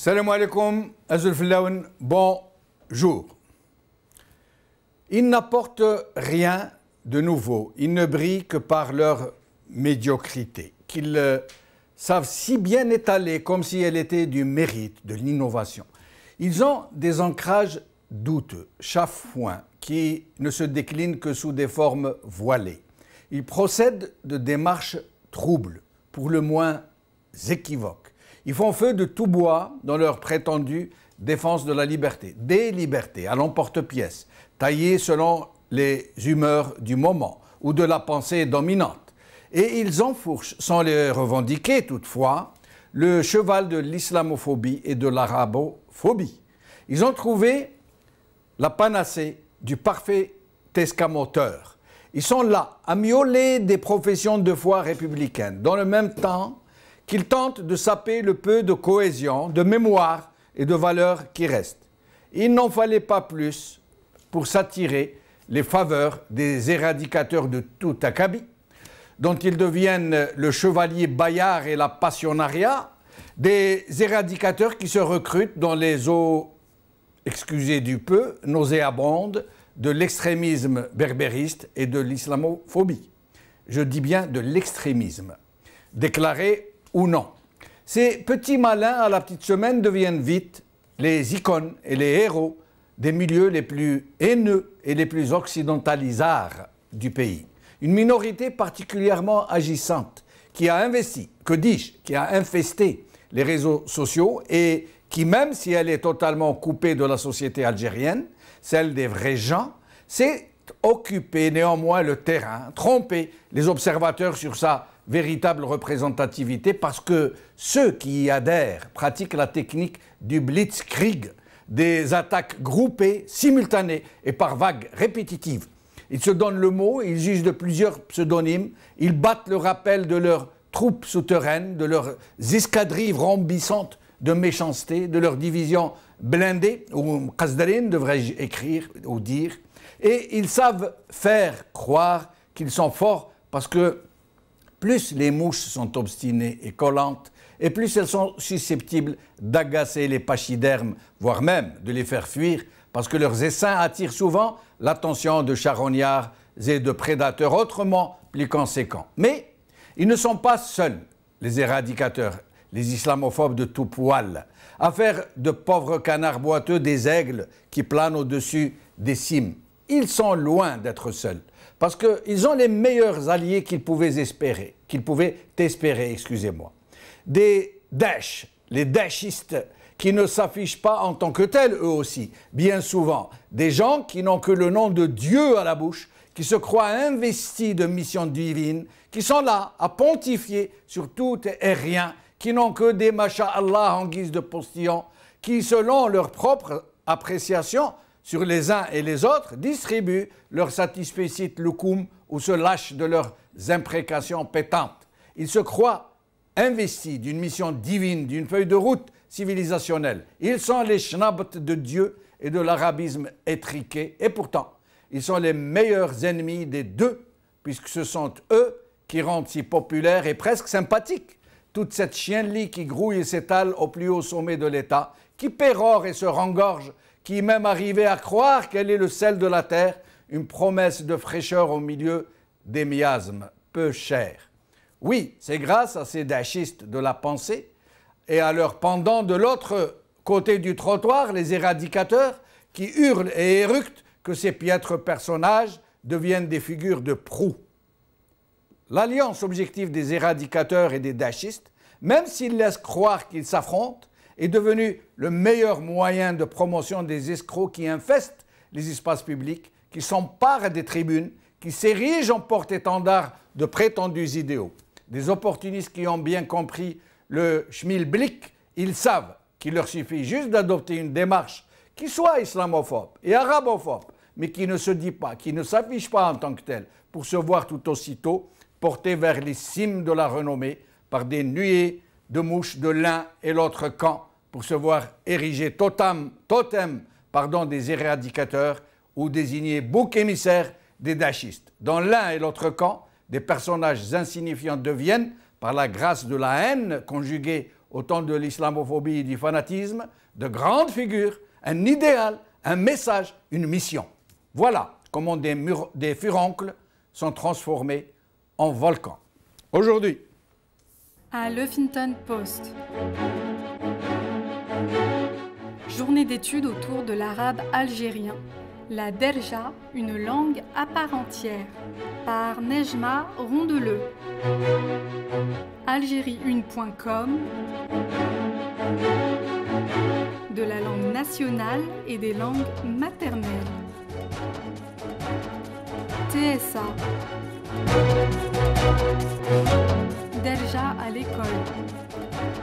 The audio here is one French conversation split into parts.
Salam alaikum, Azul Filaoun, bonjour. Ils n'apportent rien de nouveau, ils ne brillent que par leur médiocrité, qu'ils savent si bien étaler comme si elle était du mérite, de l'innovation. Ils ont des ancrages douteux, chafouins, qui ne se déclinent que sous des formes voilées. Ils procèdent de démarches troubles, pour le moins équivoques. Ils font feu de tout bois dans leur prétendue défense de la liberté, des libertés à l'emporte-pièce, taillées selon les humeurs du moment ou de la pensée dominante. Et ils enfourchent, sans les revendiquer toutefois, le cheval de l'islamophobie et de l'arabophobie. Ils ont trouvé la panacée du parfait escamoteur. Ils sont là à miauler des professions de foi républicaines, dans le même temps qu'ils tentent de saper le peu de cohésion, de mémoire et de valeur qui restent. Il n'en fallait pas plus pour s'attirer les faveurs des éradicateurs de tout acabit, dont ils deviennent le chevalier Bayard et la passionnariat, des éradicateurs qui se recrutent dans les eaux, excusez du peu, nauséabondes de l'extrémisme berbériste et de l'islamophobie. Je dis bien de l'extrémisme, déclaré ou non. Ces petits malins à la petite semaine deviennent vite les icônes et les héros des milieux les plus haineux et les plus occidentalisards du pays. Une minorité particulièrement agissante qui a investi, que dis-je, qui a infesté les réseaux sociaux et qui, même si elle est totalement coupée de la société algérienne, celle des vrais gens, s'est occupé néanmoins le terrain, trompé les observateurs sur sa véritable représentativité parce que ceux qui y adhèrent pratiquent la technique du blitzkrieg, des attaques groupées, simultanées et par vagues répétitives. Ils se donnent le mot, ils jugent de plusieurs pseudonymes, ils battent le rappel de leurs troupes souterraines, de leurs escadrilles vrombissantes de méchanceté, de leurs divisions blindées, ou qasdarine devrais-je écrire ou dire, et ils savent faire croire qu'ils sont forts parce que plus les mouches sont obstinées et collantes, et plus elles sont susceptibles d'agacer les pachydermes, voire même de les faire fuir, parce que leurs essaims attirent souvent l'attention de charognards et de prédateurs autrement plus conséquents. Mais ils ne sont pas seuls, les éradicateurs, les islamophobes de tout poil, à faire de pauvres canards boiteux des aigles qui planent au-dessus des cimes. Ils sont loin d'être seuls, parce qu'ils ont les meilleurs alliés qu'ils pouvaient espérer, excusez-moi. Des Daesh, les Daeshistes, qui ne s'affichent pas en tant que tels, eux aussi, bien souvent. Des gens qui n'ont que le nom de Dieu à la bouche, qui se croient investis de missions divines, qui sont là à pontifier sur tout et rien, qui n'ont que des masha'Allah en guise de postillons, qui, selon leur propre appréciation sur les uns et les autres, distribuent leur satisfecit loukoum ou se lâchent de leurs imprécations pétantes. Ils se croient investis d'une mission divine, d'une feuille de route civilisationnelle. Ils sont les schnabts de Dieu et de l'arabisme étriqué, et pourtant, ils sont les meilleurs ennemis des deux, puisque ce sont eux qui rendent si populaires et presque sympathiques toute cette chienlit qui grouille et s'étale au plus haut sommet de l'État, qui pérore et se rengorge, qui même arrivait à croire qu'elle est le sel de la terre, une promesse de fraîcheur au milieu des miasmes peu chers. Oui, c'est grâce à ces daechistes de la pensée et à leurs pendants de l'autre côté du trottoir, les éradicateurs, qui hurlent et éructent que ces piètres personnages deviennent des figures de proue. L'alliance objective des éradicateurs et des daechistes, même s'ils laissent croire qu'ils s'affrontent, est devenue le meilleur moyen de promotion des escrocs qui infestent les espaces publics, qui s'emparent des tribunes, qui s'érigent en porte-étendard de prétendus idéaux. Des opportunistes qui ont bien compris le schmilblick, ils savent qu'il leur suffit juste d'adopter une démarche qui soit islamophobe et arabophobe, mais qui ne se dit pas, qui ne s'affiche pas en tant que telle, pour se voir tout aussitôt porté vers les cimes de la renommée par des nuées de mouches de l'un et l'autre camp, pour se voir ériger totem des éradicateurs ou désigner bouc émissaire des daechistes. Dans l'un et l'autre camp, des personnages insignifiants deviennent, par la grâce de la haine conjuguée au temps de l'islamophobie et du fanatisme, de grandes figures, un idéal, un message, une mission. Voilà comment des furoncles sont transformés en volcans. Aujourd'hui, à l'Huffington Post. Journée d'études autour de l'arabe algérien. La derja, une langue à part entière. Par Nejma Rondeleux. Algérie1.com. De la langue nationale et des langues maternelles. TSA. Derja à l'école.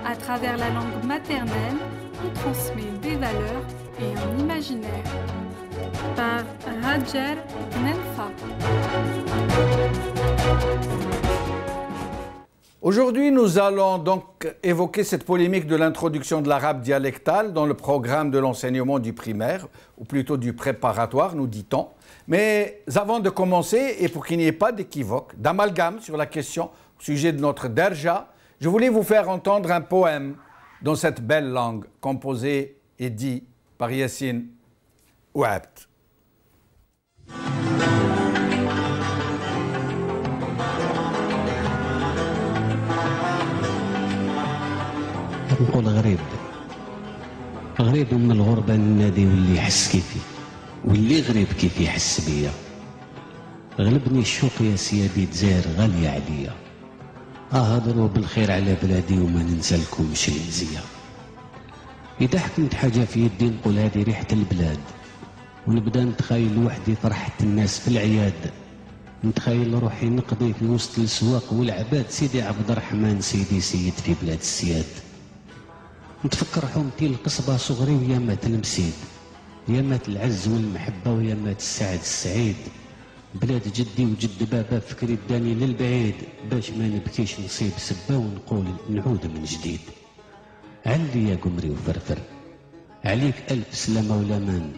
À travers la langue maternelle, on transmet des valeurs et un imaginaire. Par Hajer Nenfa. aujourd'hui, nous allons donc évoquer cette polémique de l'introduction de l'arabe dialectal dans le programme de l'enseignement du primaire, ou plutôt du préparatoire, nous dit-on. Mais avant de commencer, et pour qu'il n'y ait pas d'équivoque, d'amalgame sur la question au sujet de notre derja, je voulais vous faire entendre un poème dans cette belle langue, composé et dit par Yassine Ouabt. نقول غريب من الغربة النادي واللي يحس كيفي واللي غريب كيف يحس بيا غلبني الشوق يا سيادي تزاير غالية عليا هضروا بالخير على بلادي وما ننسى لكمش المزية إذا حكمت حاجة في يدي نقول هذه ريحة البلاد ونبدا نتخيل وحدي فرحة الناس في العياد نتخيل روحي نقضي في وسط السواق والعباد سيدي عبد الرحمن سيدي سيد في بلاد السياد نتفكر حومتي القصبة صغري ويا مات المسيد يا مات العز والمحبة ويا مات السعد السعيد بلاد جدي وجد بابا فكري داني للبعيد باش ما نبكيش نصيب سبة ونقول نعود من جديد علي يا قمري وفرفر عليك ألف سلامة ولمان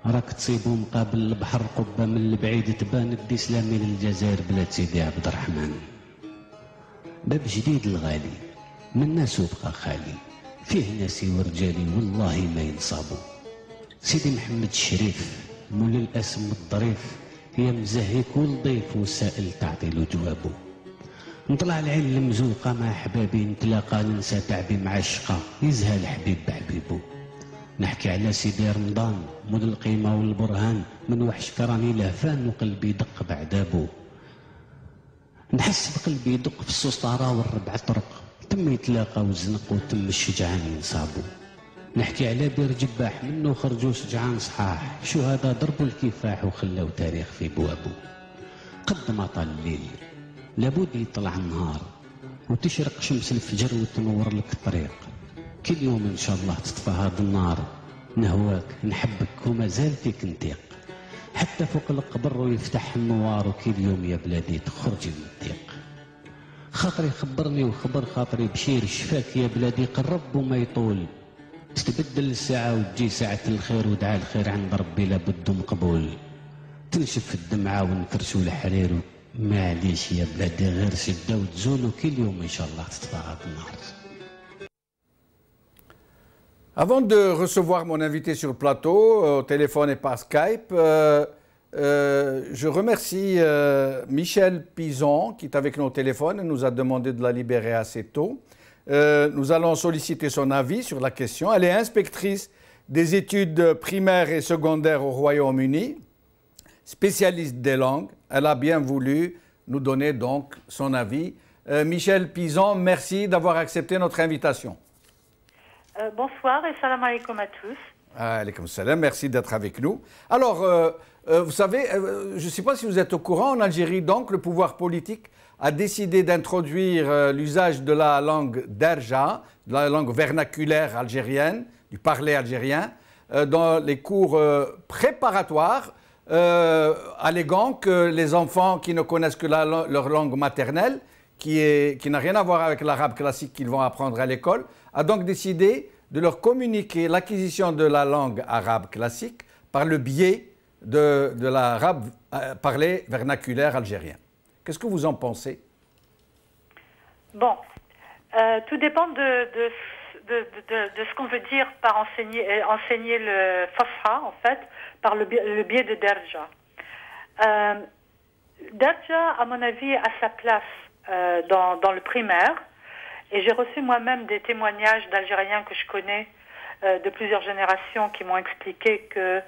راك تصيبو مقابل البحر قبة من البعيد تبان بدي سلامي للجزائر بلاد سيدي عبد الرحمن باب جديد الغالي من ناس وبقى خالي فيه ناسي ورجالي والله ما ينصابوا سيدي محمد الشريف مول الاسم الظريف يا مزهيك والضيف وسائل تعطي له جوابه نطلع العين المزوقة مع حبابي نتلاقى ننسى تعبي مع الشقا يزهى الحبيب بحبيبه نحكي على سيدي رمضان مول القيمة والبرهان من وحش كراني لهفان وقلبي دق بعدابه نحس بقلبي يدق في السسطرة والربع طرق تم يتلاقى وزنق وتم الشجعان ينصابوا نحكي على بير جباح منه خرجوا شجعان صحاح شو هذا ضربوا الكفاح وخلوا تاريخ في بوابه قد ما طال الليل لابد يطلع النهار وتشرق شمس الفجر وتنور لك الطريق كل يوم ان شاء الله تطفى هذا النار نهواك نحبك وما زال فيك نطيق حتى فوق القبر ويفتح النوار وكل يوم يا بلادي تخرجي من الضيق خاطري خبرني وخبر خاطري بشير شفاك يا بلادي قرب وما يطول تتبدل الساعة وتجي ساعة الخير ودعاء الخير عند ربي لابد مقبول تنشف الدمعة ونفرشوا الحرير معليش يا بلادي غير شدة وتزول وكل يوم إن شاء الله تطفى هذا النهار. Avant de recevoir mon invité sur le plateau, au téléphone et par Skype, je remercie Michel Pison qui est avec nous au téléphone et nous a demandé de la libérer assez tôt. Nous allons solliciter son avis sur la question. Elle est inspectrice des études primaires et secondaires au Royaume-Uni, spécialiste des langues. Elle a bien voulu nous donner donc son avis. Michel Pison, merci d'avoir accepté notre invitation. Bonsoir et salam alaikum à tous. Alaikum salam, merci d'être avec nous. Alors, vous savez, je ne sais pas si vous êtes au courant, en Algérie, donc, le pouvoir politique a décidé d'introduire l'usage de la langue derja, de la langue vernaculaire algérienne, du parler algérien, dans les cours préparatoires, alléguant que les enfants qui ne connaissent que leur langue maternelle, qui n'a rien à voir avec l'arabe classique qu'ils vont apprendre à l'école, a donc décidé de leur communiquer l'acquisition de la langue arabe classique par le biais de l'arabe parlé vernaculaire algérien. Qu'est-ce que vous en pensez? Bon, Tout dépend de ce qu'on veut dire par enseigner le Fosra, en fait, par le biais de Derja. Derja, à mon avis, a sa place dans le primaire. Et j'ai reçu moi-même des témoignages d'Algériens que je connais de plusieurs générations qui m'ont expliqué que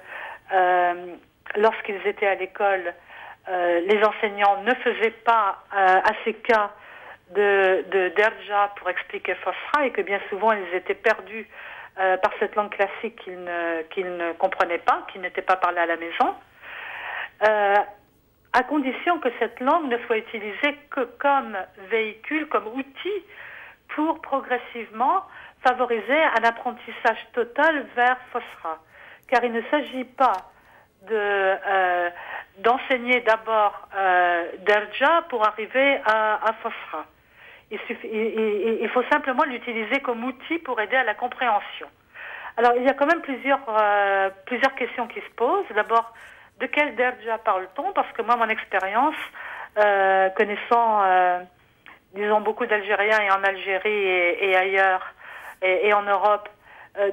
lorsqu'ils étaient à l'école, les enseignants ne faisaient pas assez cas de Derja pour expliquer Fosra et que bien souvent ils étaient perdus par cette langue classique qu'ils ne comprenaient pas, qui n'était pas parlée à la maison, à condition que cette langue ne soit utilisée que comme véhicule, comme outil pour progressivement favoriser un apprentissage total vers Fosra. Car il ne s'agit pas d'enseigner d'abord Derja pour arriver à Fosra. Il faut simplement l'utiliser comme outil pour aider à la compréhension. Alors, il y a quand même plusieurs questions qui se posent. D'abord, de quel Derja parle-t-on? Parce que moi, mon expérience, connaissant, disons, beaucoup d'Algériens et en Algérie et ailleurs, et en Europe,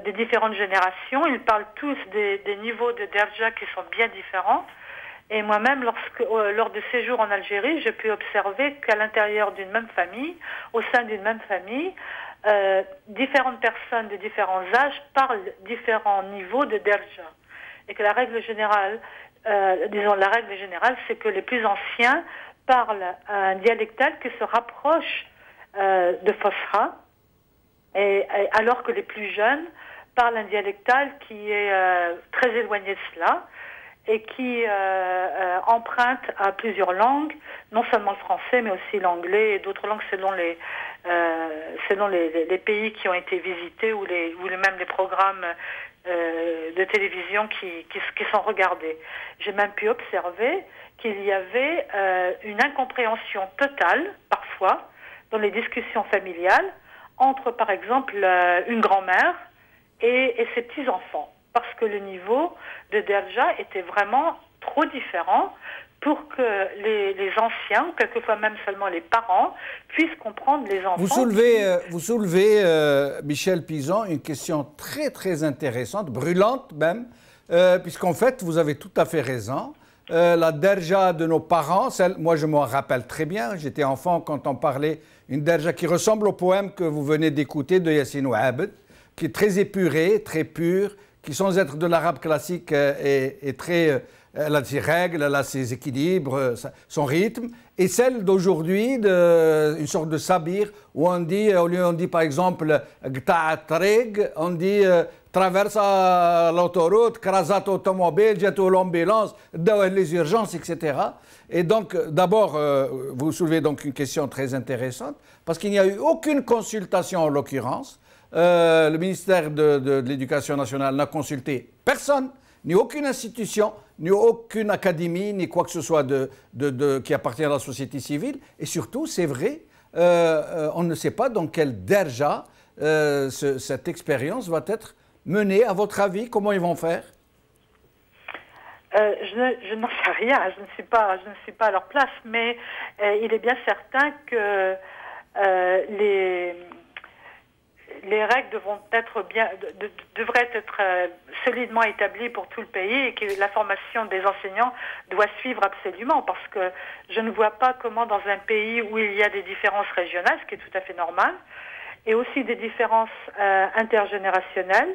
des différentes générations, ils parlent tous des niveaux de Derja qui sont bien différents. Et moi-même, lors de séjours en Algérie, j'ai pu observer qu'à l'intérieur d'une même famille, au sein d'une même famille, différentes personnes de différents âges parlent différents niveaux de Derja. Et que la règle générale, c'est que les plus anciens parlent un dialectal qui se rapproche de Fosra, alors que les plus jeunes parlent un dialectal qui est très éloigné de cela et qui emprunte à plusieurs langues, non seulement le français, mais aussi l'anglais et d'autres langues selon les pays qui ont été visités ou même les programmes de télévision qui sont regardés. J'ai même pu observer qu'il y avait une incompréhension totale, parfois, dans les discussions familiales, entre, par exemple, une grand-mère et ses petits-enfants. Parce que le niveau de Derja était vraiment trop différent pour que les anciens, quelquefois même seulement les parents, puissent comprendre les enfants. Vous soulevez Michel Pizan, une question très très intéressante, brûlante même, puisqu'en fait, vous avez tout à fait raison. La Derja de nos parents, moi je m'en rappelle très bien, j'étais enfant quand on parlait une Derja qui ressemble au poème que vous venez d'écouter de Yassine Ouabed, qui est très épuré, très pur, qui sans être de l'arabe classique est très... Elle a ses règles, elle a ses équilibres, son rythme. Et celle d'aujourd'hui, une sorte de sabir, où on dit, au lieu on dit par exemple on dit traverse l'autoroute, crasat automobile, jette l'ambulance, les urgences, etc. Et donc, d'abord, vous soulevez donc une question très intéressante, parce qu'il n'y a eu aucune consultation en l'occurrence. Le ministère de l'Éducation nationale n'a consulté personne, ni aucune institution, ni aucune académie, ni quoi que ce soit qui appartient à la société civile. Et surtout, c'est vrai, on ne sait pas dans quel Derja cette expérience va être menée. À votre avis, comment ils vont faire? Je n'en sais rien, je ne suis pas à leur place, mais il est bien certain que les règles devraient être solidement établies pour tout le pays et que la formation des enseignants doit suivre absolument, parce que je ne vois pas comment dans un pays où il y a des différences régionales, ce qui est tout à fait normal, et aussi des différences intergénérationnelles,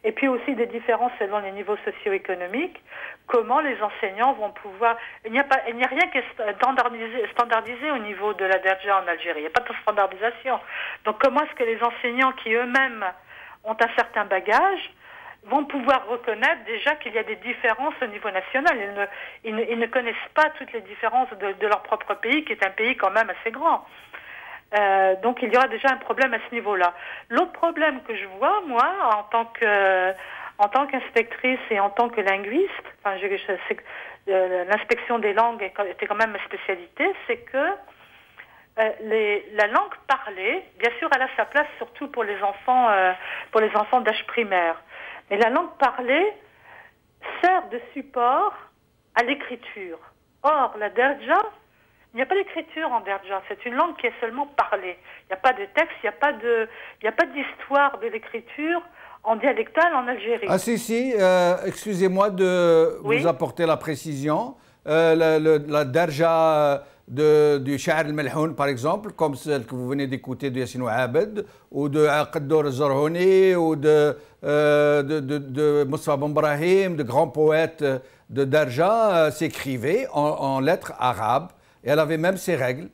et puis aussi des différences selon les niveaux socio-économiques, comment les enseignants vont pouvoir... Il n'y a rien qui est standardisé au niveau de la Derja en Algérie. Il n'y a pas de standardisation. Donc comment est-ce que les enseignants qui eux-mêmes ont un certain bagage vont pouvoir reconnaître déjà qu'il y a des différences au niveau national? Ils ne connaissent pas toutes les différences de leur propre pays, qui est un pays quand même assez grand. Donc il y aura déjà un problème à ce niveau-là. L'autre problème que je vois, moi, en tant qu'inspectrice et en tant que linguiste, enfin, l'inspection des langues était quand même ma spécialité, c'est que la langue parlée, bien sûr, elle a sa place surtout pour les enfants d'âge primaire. Mais la langue parlée sert de support à l'écriture. Or, la Derja Il n'y a pas d'écriture en Derja, c'est une langue qui est seulement parlée. Il n'y a pas de texte, il n'y a pas d'histoire de l'écriture en dialectal en Algérie. Ah si, excusez-moi de vous apporter la précision. La Derja du Sha'ar al-Melhoun, par exemple, comme celle que vous venez d'écouter de Yassine Ouabed, ou de Qaddour al-Zarhouni, ou de Moussa Ben Brahim, de grands poètes de Derja, s'écrivaient en lettres arabes. Et elle avait même ses règles.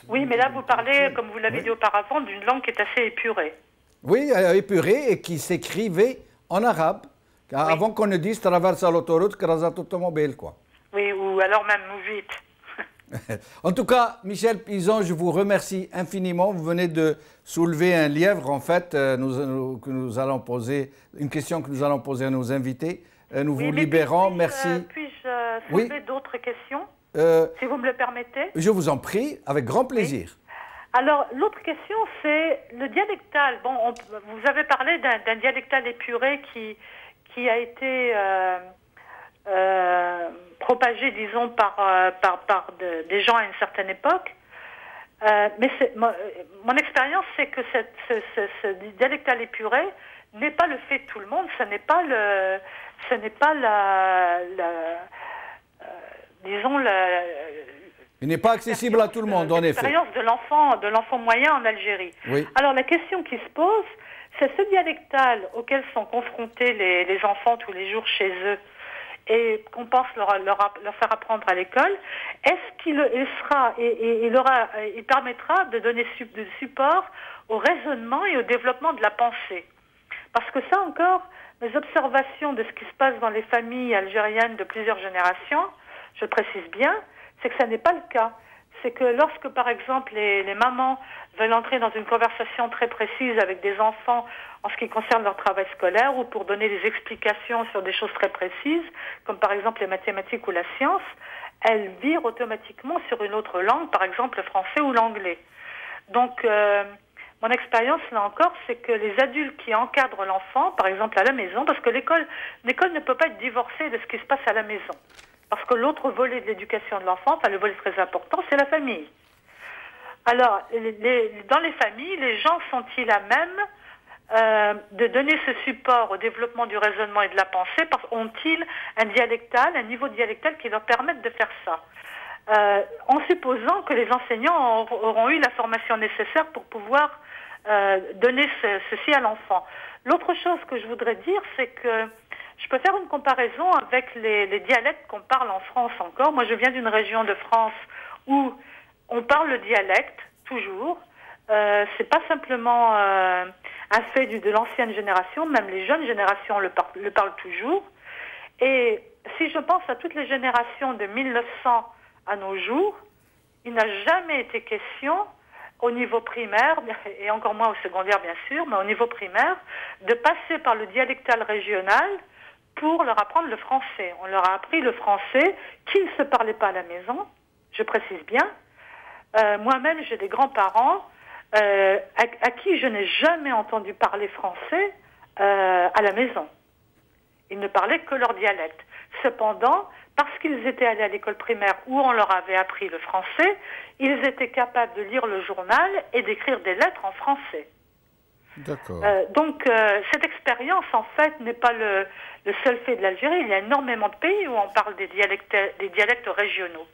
Oui, mais là, vous parlez, comme vous l'avez dit auparavant, d'une langue qui est assez épurée. Oui, épurée et qui s'écrivait en arabe. Avant qu'on ne dise « traverse l'autoroute, krasat automobile », quoi. Oui, ou alors même « move vite ». En tout cas, Michel Pizan, je vous remercie infiniment. Vous venez de soulever un lièvre, en fait, que nous allons poser, une question que nous allons poser à nos invités. Nous vous libérons. Merci. Puis-je soulever d'autres questions, si vous me le permettez? Je vous en prie, avec grand plaisir. Oui. Alors, l'autre question, c'est le dialectal. Bon, vous avez parlé d'un dialectal épuré qui a été propagé, disons, par des gens à une certaine époque. Mais mon expérience, c'est que ce dialectal épuré n'est pas le fait de tout le monde. Ce n'est pas disons, il n'est pas accessible à tout le monde, en effet. L'expérience de l'enfant moyen en Algérie. Oui. Alors, la question qui se pose, c'est ce dialectal auquel sont confrontés les enfants tous les jours chez eux et qu'on pense leur faire apprendre à l'école, est-ce qu'il permettra de donner de support au raisonnement et au développement de la pensée? Parce que ça encore, mes observations de ce qui se passe dans les familles algériennes de plusieurs générations, je précise bien, c'est que ça n'est pas le cas. C'est que lorsque, par exemple, les mamans veulent entrer dans une conversation très précise avec des enfants en ce qui concerne leur travail scolaire ou pour donner des explications sur des choses très précises, comme par exemple les mathématiques ou la science, elles virent automatiquement sur une autre langue, par exemple le français ou l'anglais. Donc, mon expérience, là encore, c'est que les adultes qui encadrent l'enfant, par exemple à la maison, parce que l'école ne peut pas être divorcée de ce qui se passe à la maison. Parce que l'autre volet de l'éducation de l'enfant, enfin le volet très important, c'est la famille. Alors, dans les familles, les gens sont-ils à même de donner ce support au développement du raisonnement et de la pensée? Ont-ils un niveau dialectal qui leur permette de faire ça? En supposant que les enseignants auront eu la formation nécessaire pour pouvoir donner ceci à l'enfant. L'autre chose que je voudrais dire, c'est que je peux faire une comparaison avec les dialectes qu'on parle en France encore. Moi, je viens d'une région de France où on parle le dialecte, toujours. C'est pas simplement un fait de l'ancienne génération, même les jeunes générations le parlent toujours. Et si je pense à toutes les générations de 1900 à nos jours, il n'a jamais été question, au niveau primaire, et encore moins au secondaire bien sûr, mais au niveau primaire, de passer par le dialectal régional pour leur apprendre le français. On leur a appris le français qui ne se parlait pas à la maison, je précise bien. Moi-même, j'ai des grands-parents à qui je n'ai jamais entendu parler français à la maison. Ils ne parlaient que leur dialecte. Cependant, parce qu'ils étaient allés à l'école primaire où on leur avait appris le français, ils étaient capables de lire le journal et d'écrire des lettres en français. D'accord. Donc, cette expérience, en fait, n'est pas le seul fait de l'Algérie. Il y a énormément de pays où on parle des dialectes régionaux.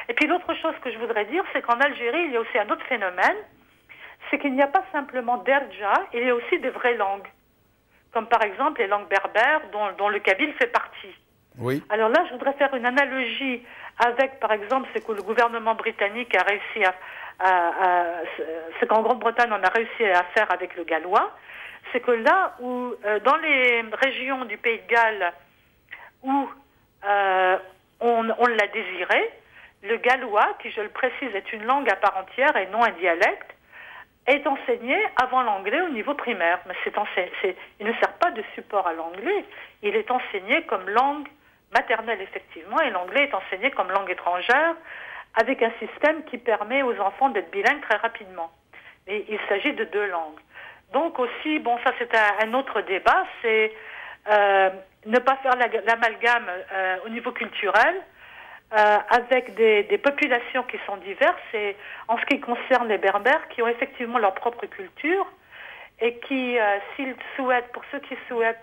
Et puis, l'autre chose que je voudrais dire, c'est qu'en Algérie, il y a aussi un autre phénomène, c'est qu'il n'y a pas simplement derja, il y a aussi des vraies langues, comme par exemple les langues berbères, dont le kabyle fait partie. Oui. Alors là, je voudrais faire une analogie avec, par exemple, ce que le gouvernement britannique a réussi ce qu'en Grande-Bretagne on a réussi à faire avec le gallois, c'est que là où, dans les régions du Pays de Galles où on l'a désiré, le gallois, qui je le précise est une langue à part entière et non un dialecte, est enseigné avant l'anglais au niveau primaire. Mais il ne sert pas de support à l'anglais, il est enseigné comme langue maternelle effectivement, et l'anglais est enseigné comme langue étrangère, avec un système qui permet aux enfants d'être bilingues très rapidement. Et il s'agit de deux langues. Donc aussi, bon, ça c'est un autre débat, c'est ne pas faire l'amalgame au niveau culturel. avec des populations qui sont diverses, et en ce qui concerne les Berbères, qui ont effectivement leur propre culture, et qui, s'ils souhaitent, pour ceux qui souhaitent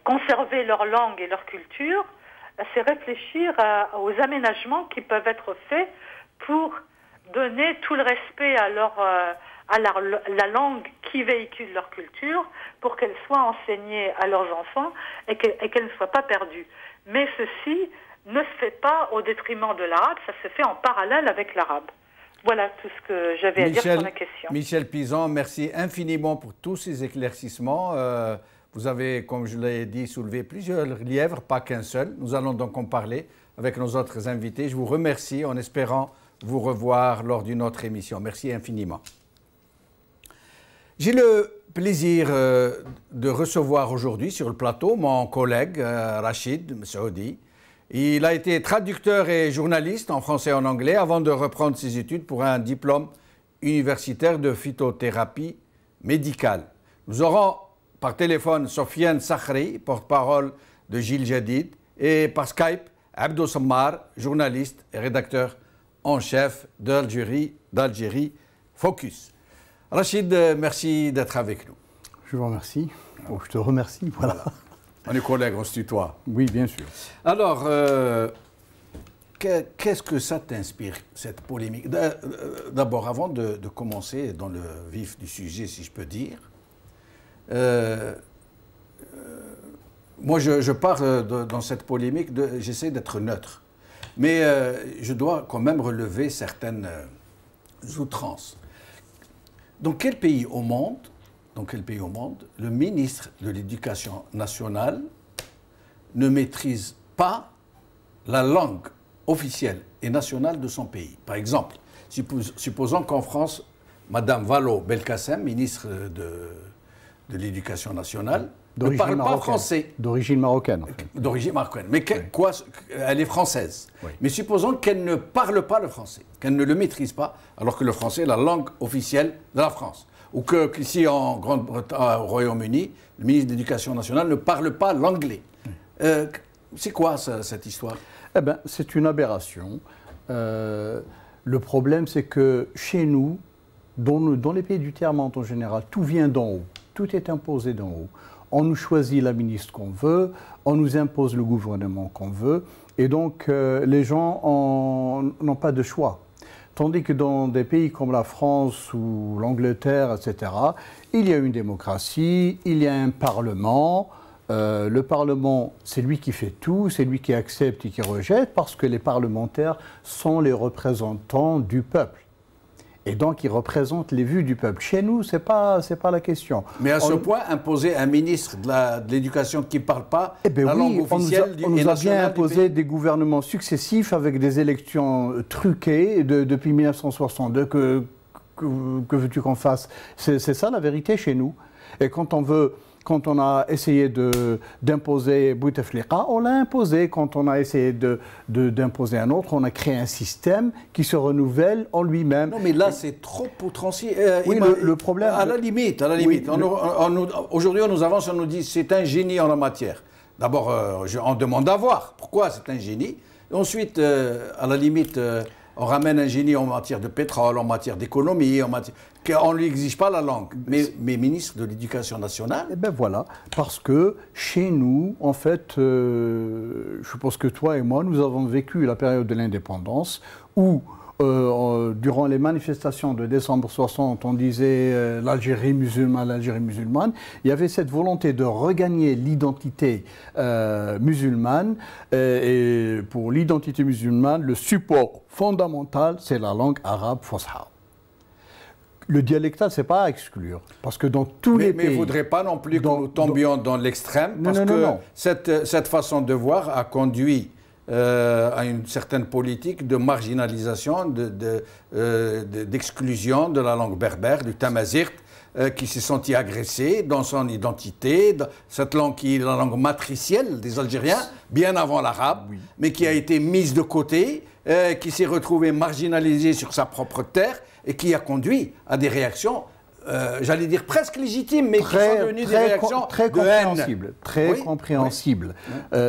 conserver leur langue et leur culture, c'est réfléchir aux aménagements qui peuvent être faits pour donner tout le respect à la langue qui véhicule leur culture, pour qu'elle soit enseignée à leurs enfants et qu'elle ne soit pas perdue. Mais ceci ne se fait pas au détriment de l'arabe, ça se fait en parallèle avec l'arabe. Voilà tout ce que j'avais à dire sur la question. Michel Pizan, merci infiniment pour tous ces éclaircissements. Vous avez, comme je l'ai dit, soulevé plusieurs lièvres, pas qu'un seul. Nous allons donc en parler avec nos autres invités. Je vous remercie en espérant vous revoir lors d'une autre émission. Merci infiniment. J'ai le plaisir de recevoir aujourd'hui sur le plateau mon collègue Rachid Messaoudi. Il a été traducteur et journaliste en français et en anglais avant de reprendre ses études pour un diplôme universitaire de phytothérapie médicale. Nous aurons par téléphone Sofiane Sakhri, porte-parole de Jil Jadid, et par Skype Abdou Sammar, journaliste et rédacteur en chef d'Algérie Focus. Rachid, merci d'être avec nous. Je vous remercie. Oh, je te remercie. Voilà. On est collègues, on se tutoie. Oui, bien sûr. Alors, qu'est-ce que ça t'inspire, cette polémique? D'abord, avant de commencer dans le vif du sujet, si je peux dire, moi, je pars dans cette polémique, j'essaie d'être neutre. Mais je dois quand même relever certaines outrances. Dans quel pays au monde, le ministre de l'Éducation nationale ne maîtrise pas la langue officielle et nationale de son pays? Par exemple, supposons qu'en France, Mme Vallaud-Belkacem, ministre de l'Éducation nationale, ne parle pas français. D'origine marocaine. En fait. D'origine marocaine. Mais elle est française. Oui. Mais supposons qu'elle ne parle pas le français, qu'elle ne le maîtrise pas, alors que le français est la langue officielle de la France. Ou qu'ici, en Grande-Bretagne, au Royaume-Uni, le ministre de l'Éducation nationale ne parle pas l'anglais. C'est quoi cette histoire? Eh bien, c'est une aberration. Le problème, c'est que chez nous, dans les pays du tiers-monde en général, tout vient d'en haut. Tout est imposé d'en haut. On nous choisit la ministre qu'on veut, on nous impose le gouvernement qu'on veut, et donc les gens n'ont pas de choix. Tandis que dans des pays comme la France ou l'Angleterre, etc., il y a une démocratie, il y a un parlement. Le Parlement, c'est lui qui fait tout, c'est lui qui accepte et qui rejette, parce que les parlementaires sont les représentants du peuple. Et donc, ils représentent les vues du peuple. Chez nous, ce n'est pas la question. Mais à ce point, imposer un ministre de l'Éducation qui ne parle pas la langue officielle on nous a bien imposé des gouvernements successifs avec des élections truquées depuis 1962. Que veux-tu qu'on fasse? C'est ça la vérité chez nous. Et quand on a essayé d'imposer Bouteflika, on l'a imposé. Quand on a essayé d'imposer un autre, on a créé un système qui se renouvelle en lui-même. Non, mais là, c'est trop outrancier. Oui, le problème... À la limite. Oui, aujourd'hui, on nous avance, on nous dit c'est un génie en la matière. D'abord, on demande à voir pourquoi c'est un génie. Et ensuite, à la limite... on ramène un génie en matière de pétrole, en matière d'économie, on ne lui exige pas la langue. Mais ministre de l'Éducation nationale... Eh bien voilà, parce que chez nous, en fait, je pense que toi et moi, nous avons vécu la période de l'indépendance où, durant les manifestations de décembre 60, on disait l'Algérie musulmane, il y avait cette volonté de regagner l'identité musulmane. Et pour l'identité musulmane, le support fondamental, c'est la langue arabe fosha. Le dialectal, ce n'est pas à exclure, parce que dans tous les pays... Mais il ne faudrait pas non plus que nous tombions dans l'extrême, parce que cette façon de voir a conduit à une certaine politique de marginalisation, d'exclusion de la langue berbère, du tamazirt, qui s'est senti agressé dans son identité, cette langue qui est la langue matricielle des Algériens, bien avant l'arabe, oui, mais qui a été mise de côté, qui s'est retrouvée marginalisée sur sa propre terre, et qui a conduit à des réactions j'allais dire presque légitimes, mais qui sont devenues des réactions très de haine. compréhensibles. Très compréhensibles.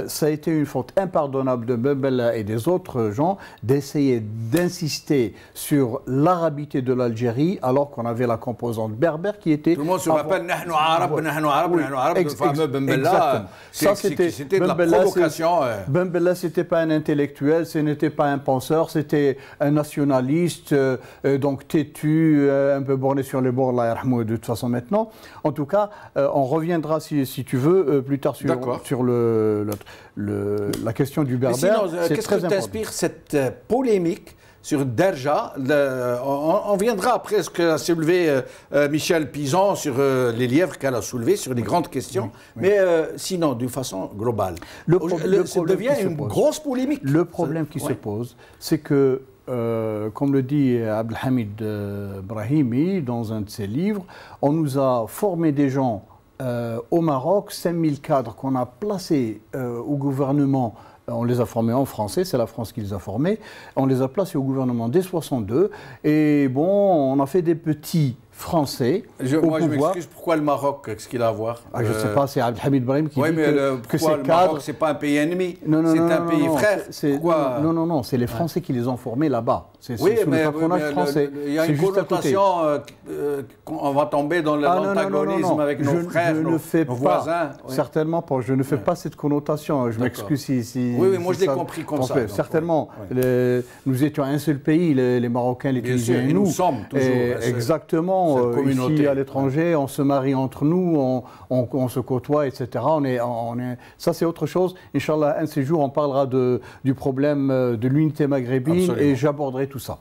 Ça a été une faute impardonnable de Ben Bella et des autres gens d'essayer d'insister sur l'arabité de l'Algérie alors qu'on avait la composante berbère qui était... Tout le monde se rappelle « Nahnu Arab, Nahnu Arab, Nahnu Arab », le fameux Ben Bella. C'était de la provocation. Ben Bella, ce n'était pas un intellectuel, ce n'était pas un penseur, c'était un nationaliste, donc têtu, un peu borné sur les bords, de toute façon maintenant. En tout cas, on reviendra, si tu veux, plus tard sur la question du berbère. Qu'est-ce que t'inspire cette polémique sur Derja? On viendra après ce qu'a soulevé Michel Pizan sur les lièvres qu'elle a soulevés, sur les grandes questions. Mais sinon, d'une façon globale, ça devient une grosse polémique. Le problème qui se pose, c'est que comme le dit Abdelhamid Brahimi dans un de ses livres, on nous a formé des gens au Maroc, 5000 cadres qu'on a placés au gouvernement. On les a formés en français, c'est la France qui les a formés. On les a placés au gouvernement dès 62. Et bon, on a fait des petits Français. Moi, je m'excuse, pourquoi le Maroc? Qu'est-ce qu'il a à voir? Je ne sais pas, c'est Abdelhamid Brahim qui dit que ces cadres... Le Maroc, ce n'est pas un pays ennemi, c'est un pays frère. Non, c'est les Français qui les ont formés là-bas. C'est sous le patronage français. Il y a une connotation, on va tomber dans l'antagonisme avec nos frères, nos voisins. Certainement pas, je ne fais pas cette connotation. Je m'excuse si... Oui, moi je l'ai compris comme ça. Certainement, nous étions un seul pays, les Marocains, les Tunisiens et nous. Nous sommes toujours... Exactement. Ici à l'étranger, on se marie entre nous, on se côtoie, etc. Ça, c'est autre chose. Inch'Allah, un de ces jours, on parlera du problème de l'unité maghrébine et j'aborderai tout ça.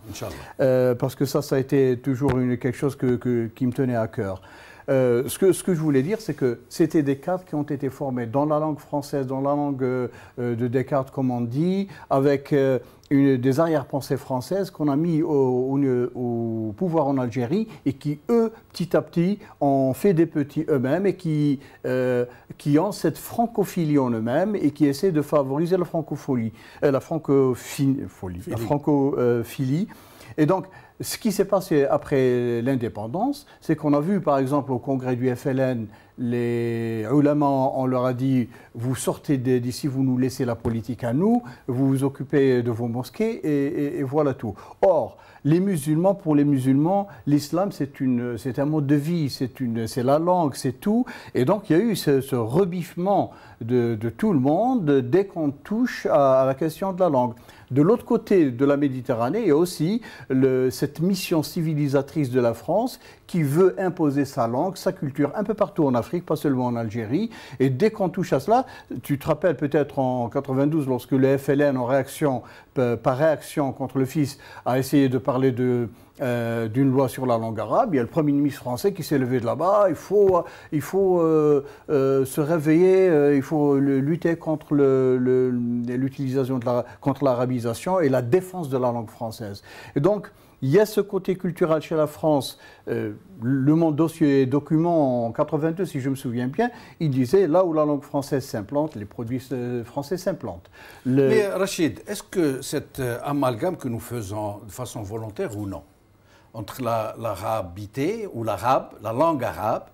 Parce que ça a été toujours quelque chose qui me tenait à cœur. Ce que je voulais dire, c'est que c'était des cadres qui ont été formés dans la langue française, dans la langue de Descartes, comme on dit, avec des arrière-pensées françaises qu'on a mis au pouvoir en Algérie et qui, eux, petit à petit, ont fait des petits eux-mêmes et qui ont cette francophilie en eux-mêmes et qui essaient de favoriser la francophilie. Et donc, ce qui s'est passé après l'indépendance, c'est qu'on a vu, par exemple, au congrès du FLN, les ulama, on leur a dit « vous sortez d'ici, vous nous laissez la politique à nous, vous vous occupez de vos mosquées et voilà tout ». Or, les musulmans, pour les musulmans, l'islam c'est un mode de vie, c'est la langue, c'est tout. Et donc il y a eu ce rebiffement de tout le monde dès qu'on touche à la question de la langue. De l'autre côté de la Méditerranée, il y a aussi cette mission civilisatrice de la France qui veut imposer sa langue, sa culture un peu partout en Afrique, pas seulement en Algérie. Et dès qu'on touche à cela, tu te rappelles peut-être en 92, lorsque le FLN, par réaction contre le fils, a essayé de parler d'une loi sur la langue arabe, il y a le Premier ministre français qui s'est levé de là-bas, il faut se réveiller, il faut lutter contre l'utilisation contre l'arabisation et la défense de la langue française. Et donc, il y a ce côté culturel chez la France. Le Monde dossier document en 82, si je me souviens bien, il disait là où la langue française s'implante, les produits français s'implantent. Mais Rachid, est-ce que cet amalgame que nous faisons de façon volontaire ou non, entre l'arabité ou l'arabe, la langue arabe,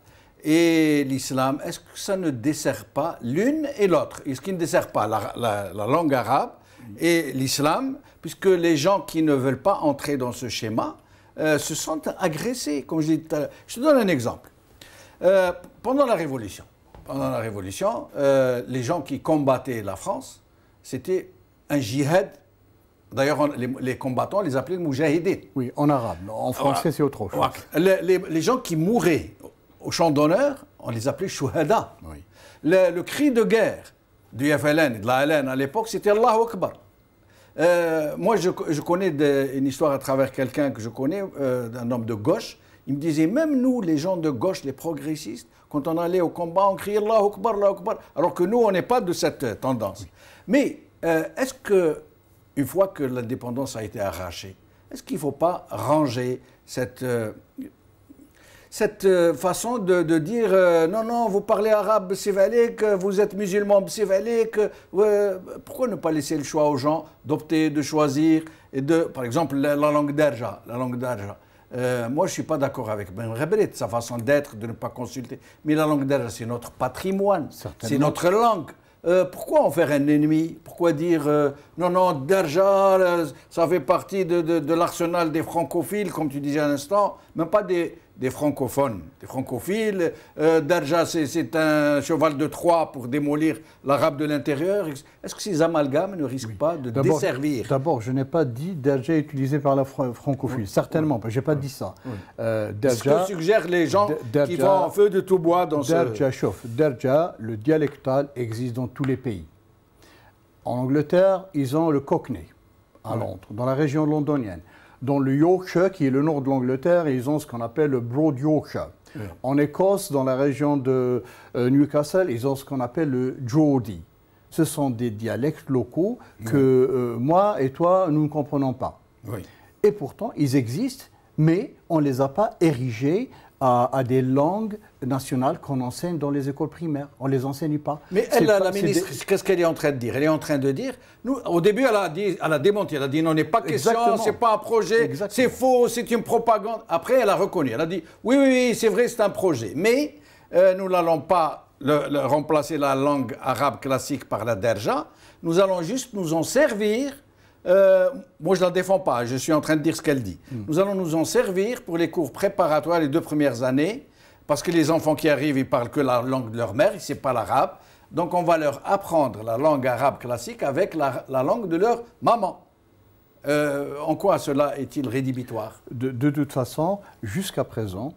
et l'islam, est-ce que ça ne dessert pas l'une et l'autre? Est-ce qu'il ne dessert pas la langue arabe et l'islam, puisque les gens qui ne veulent pas entrer dans ce schéma se sentent agressés, comme je l'ai dit tout à l'heure. Je te donne un exemple. Pendant la Révolution, les gens qui combattaient la France, c'était un djihad. D'ailleurs, les combattants, on les appelait moujahidines. Oui, en arabe. En français, c'est autre chose. Les gens qui mouraient au champ d'honneur, on les appelait shuhada. Oui. Le cri de guerre du FLN et de la LN à l'époque, c'était Allahu Akbar. Moi, je connais une histoire à travers quelqu'un que je connais, d'un homme de gauche. Il me disait, même nous, les gens de gauche, les progressistes, quand on allait au combat, on criait Allahu Akbar, Allahu Akbar, alors que nous, on n'est pas de cette tendance. Oui. Mais est-ce que, une fois que l'indépendance a été arrachée, est-ce qu'il ne faut pas ranger cette façon de dire non, vous parlez arabe, c'est valé, que vous êtes musulman, c'est valé, que pourquoi ne pas laisser le choix aux gens d'opter, de choisir, et par exemple, la langue d'Arja. Moi, je ne suis pas d'accord avec Ben Rebret, sa façon d'être, de ne pas consulter. Mais la langue Derja, c'est notre patrimoine, c'est notre langue. Pourquoi en faire un ennemi? Pourquoi dire non, non, Derja, ça fait partie de l'arsenal des francophiles, comme tu disais à l'instant, même pas des francophones, des francophiles. Derja, c'est un cheval de Troie pour démolir l'arabe de l'intérieur. Est-ce que ces amalgames ne risquent pas de desservir? D'abord, je n'ai pas dit Derja utilisé par la francophilie. Oui. Certainement pas, je n'ai pas dit ça. Oui. C'est ce que suggèrent les gens qui vont en feu de tout bois dans Derja, le dialectal existe dans tous les pays. En Angleterre, ils ont le Cockney, à Londres, dans la région londonienne. Dans le Yorkshire, qui est le nord de l'Angleterre, ils ont ce qu'on appelle le Broad Yorkshire. Oui. En Écosse, dans la région de Newcastle, ils ont ce qu'on appelle le Geordie. Ce sont des dialectes locaux que moi et toi, nous ne comprenons pas. Oui. Et pourtant, ils existent, mais on ne les a pas érigés à des langues nationales qu'on enseigne dans les écoles primaires. On ne les enseigne pas. Mais elle, la ministre, qu'est-ce qu'elle est en train de dire? Elle est en train de dire, nous, au début, elle a démenti. Elle a dit, non, n'est pas question, ce n'est pas un projet, c'est faux, c'est une propagande. Après, elle a reconnu. Elle a dit, oui, c'est vrai, c'est un projet. Mais nous n'allons pas remplacer la langue arabe classique par la Derja. Nous allons juste nous en servir. Moi, je ne la défends pas, je suis en train de dire ce qu'elle dit. Nous allons nous en servir pour les cours préparatoires les 2 premières années, parce que les enfants qui arrivent, ils ne parlent que la langue de leur mère, ce n'est pas l'arabe. Donc, on va leur apprendre la langue arabe classique avec la langue de leur maman. En quoi cela est-il rédhibitoire? De toute façon, jusqu'à présent,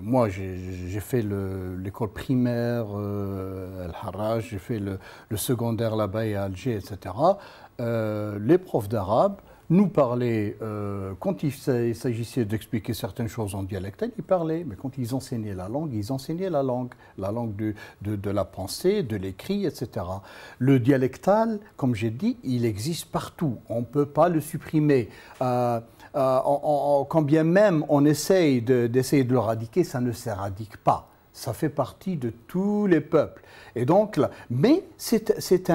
moi, j'ai fait l'école primaire Al-Harraj, j'ai fait le secondaire là-bas à Alger, etc. Les profs d'arabe nous parlaient, quand il s'agissait d'expliquer certaines choses en dialectal, ils parlaient, mais quand ils enseignaient la langue la langue de la pensée, de l'écrit, etc. Le dialectal, comme j'ai dit, il existe partout, on ne peut pas le supprimer. Quand bien même on essaye de le radiquer, ça ne s'éradique pas. Ça fait partie de tous les peuples. Et donc, mais c'est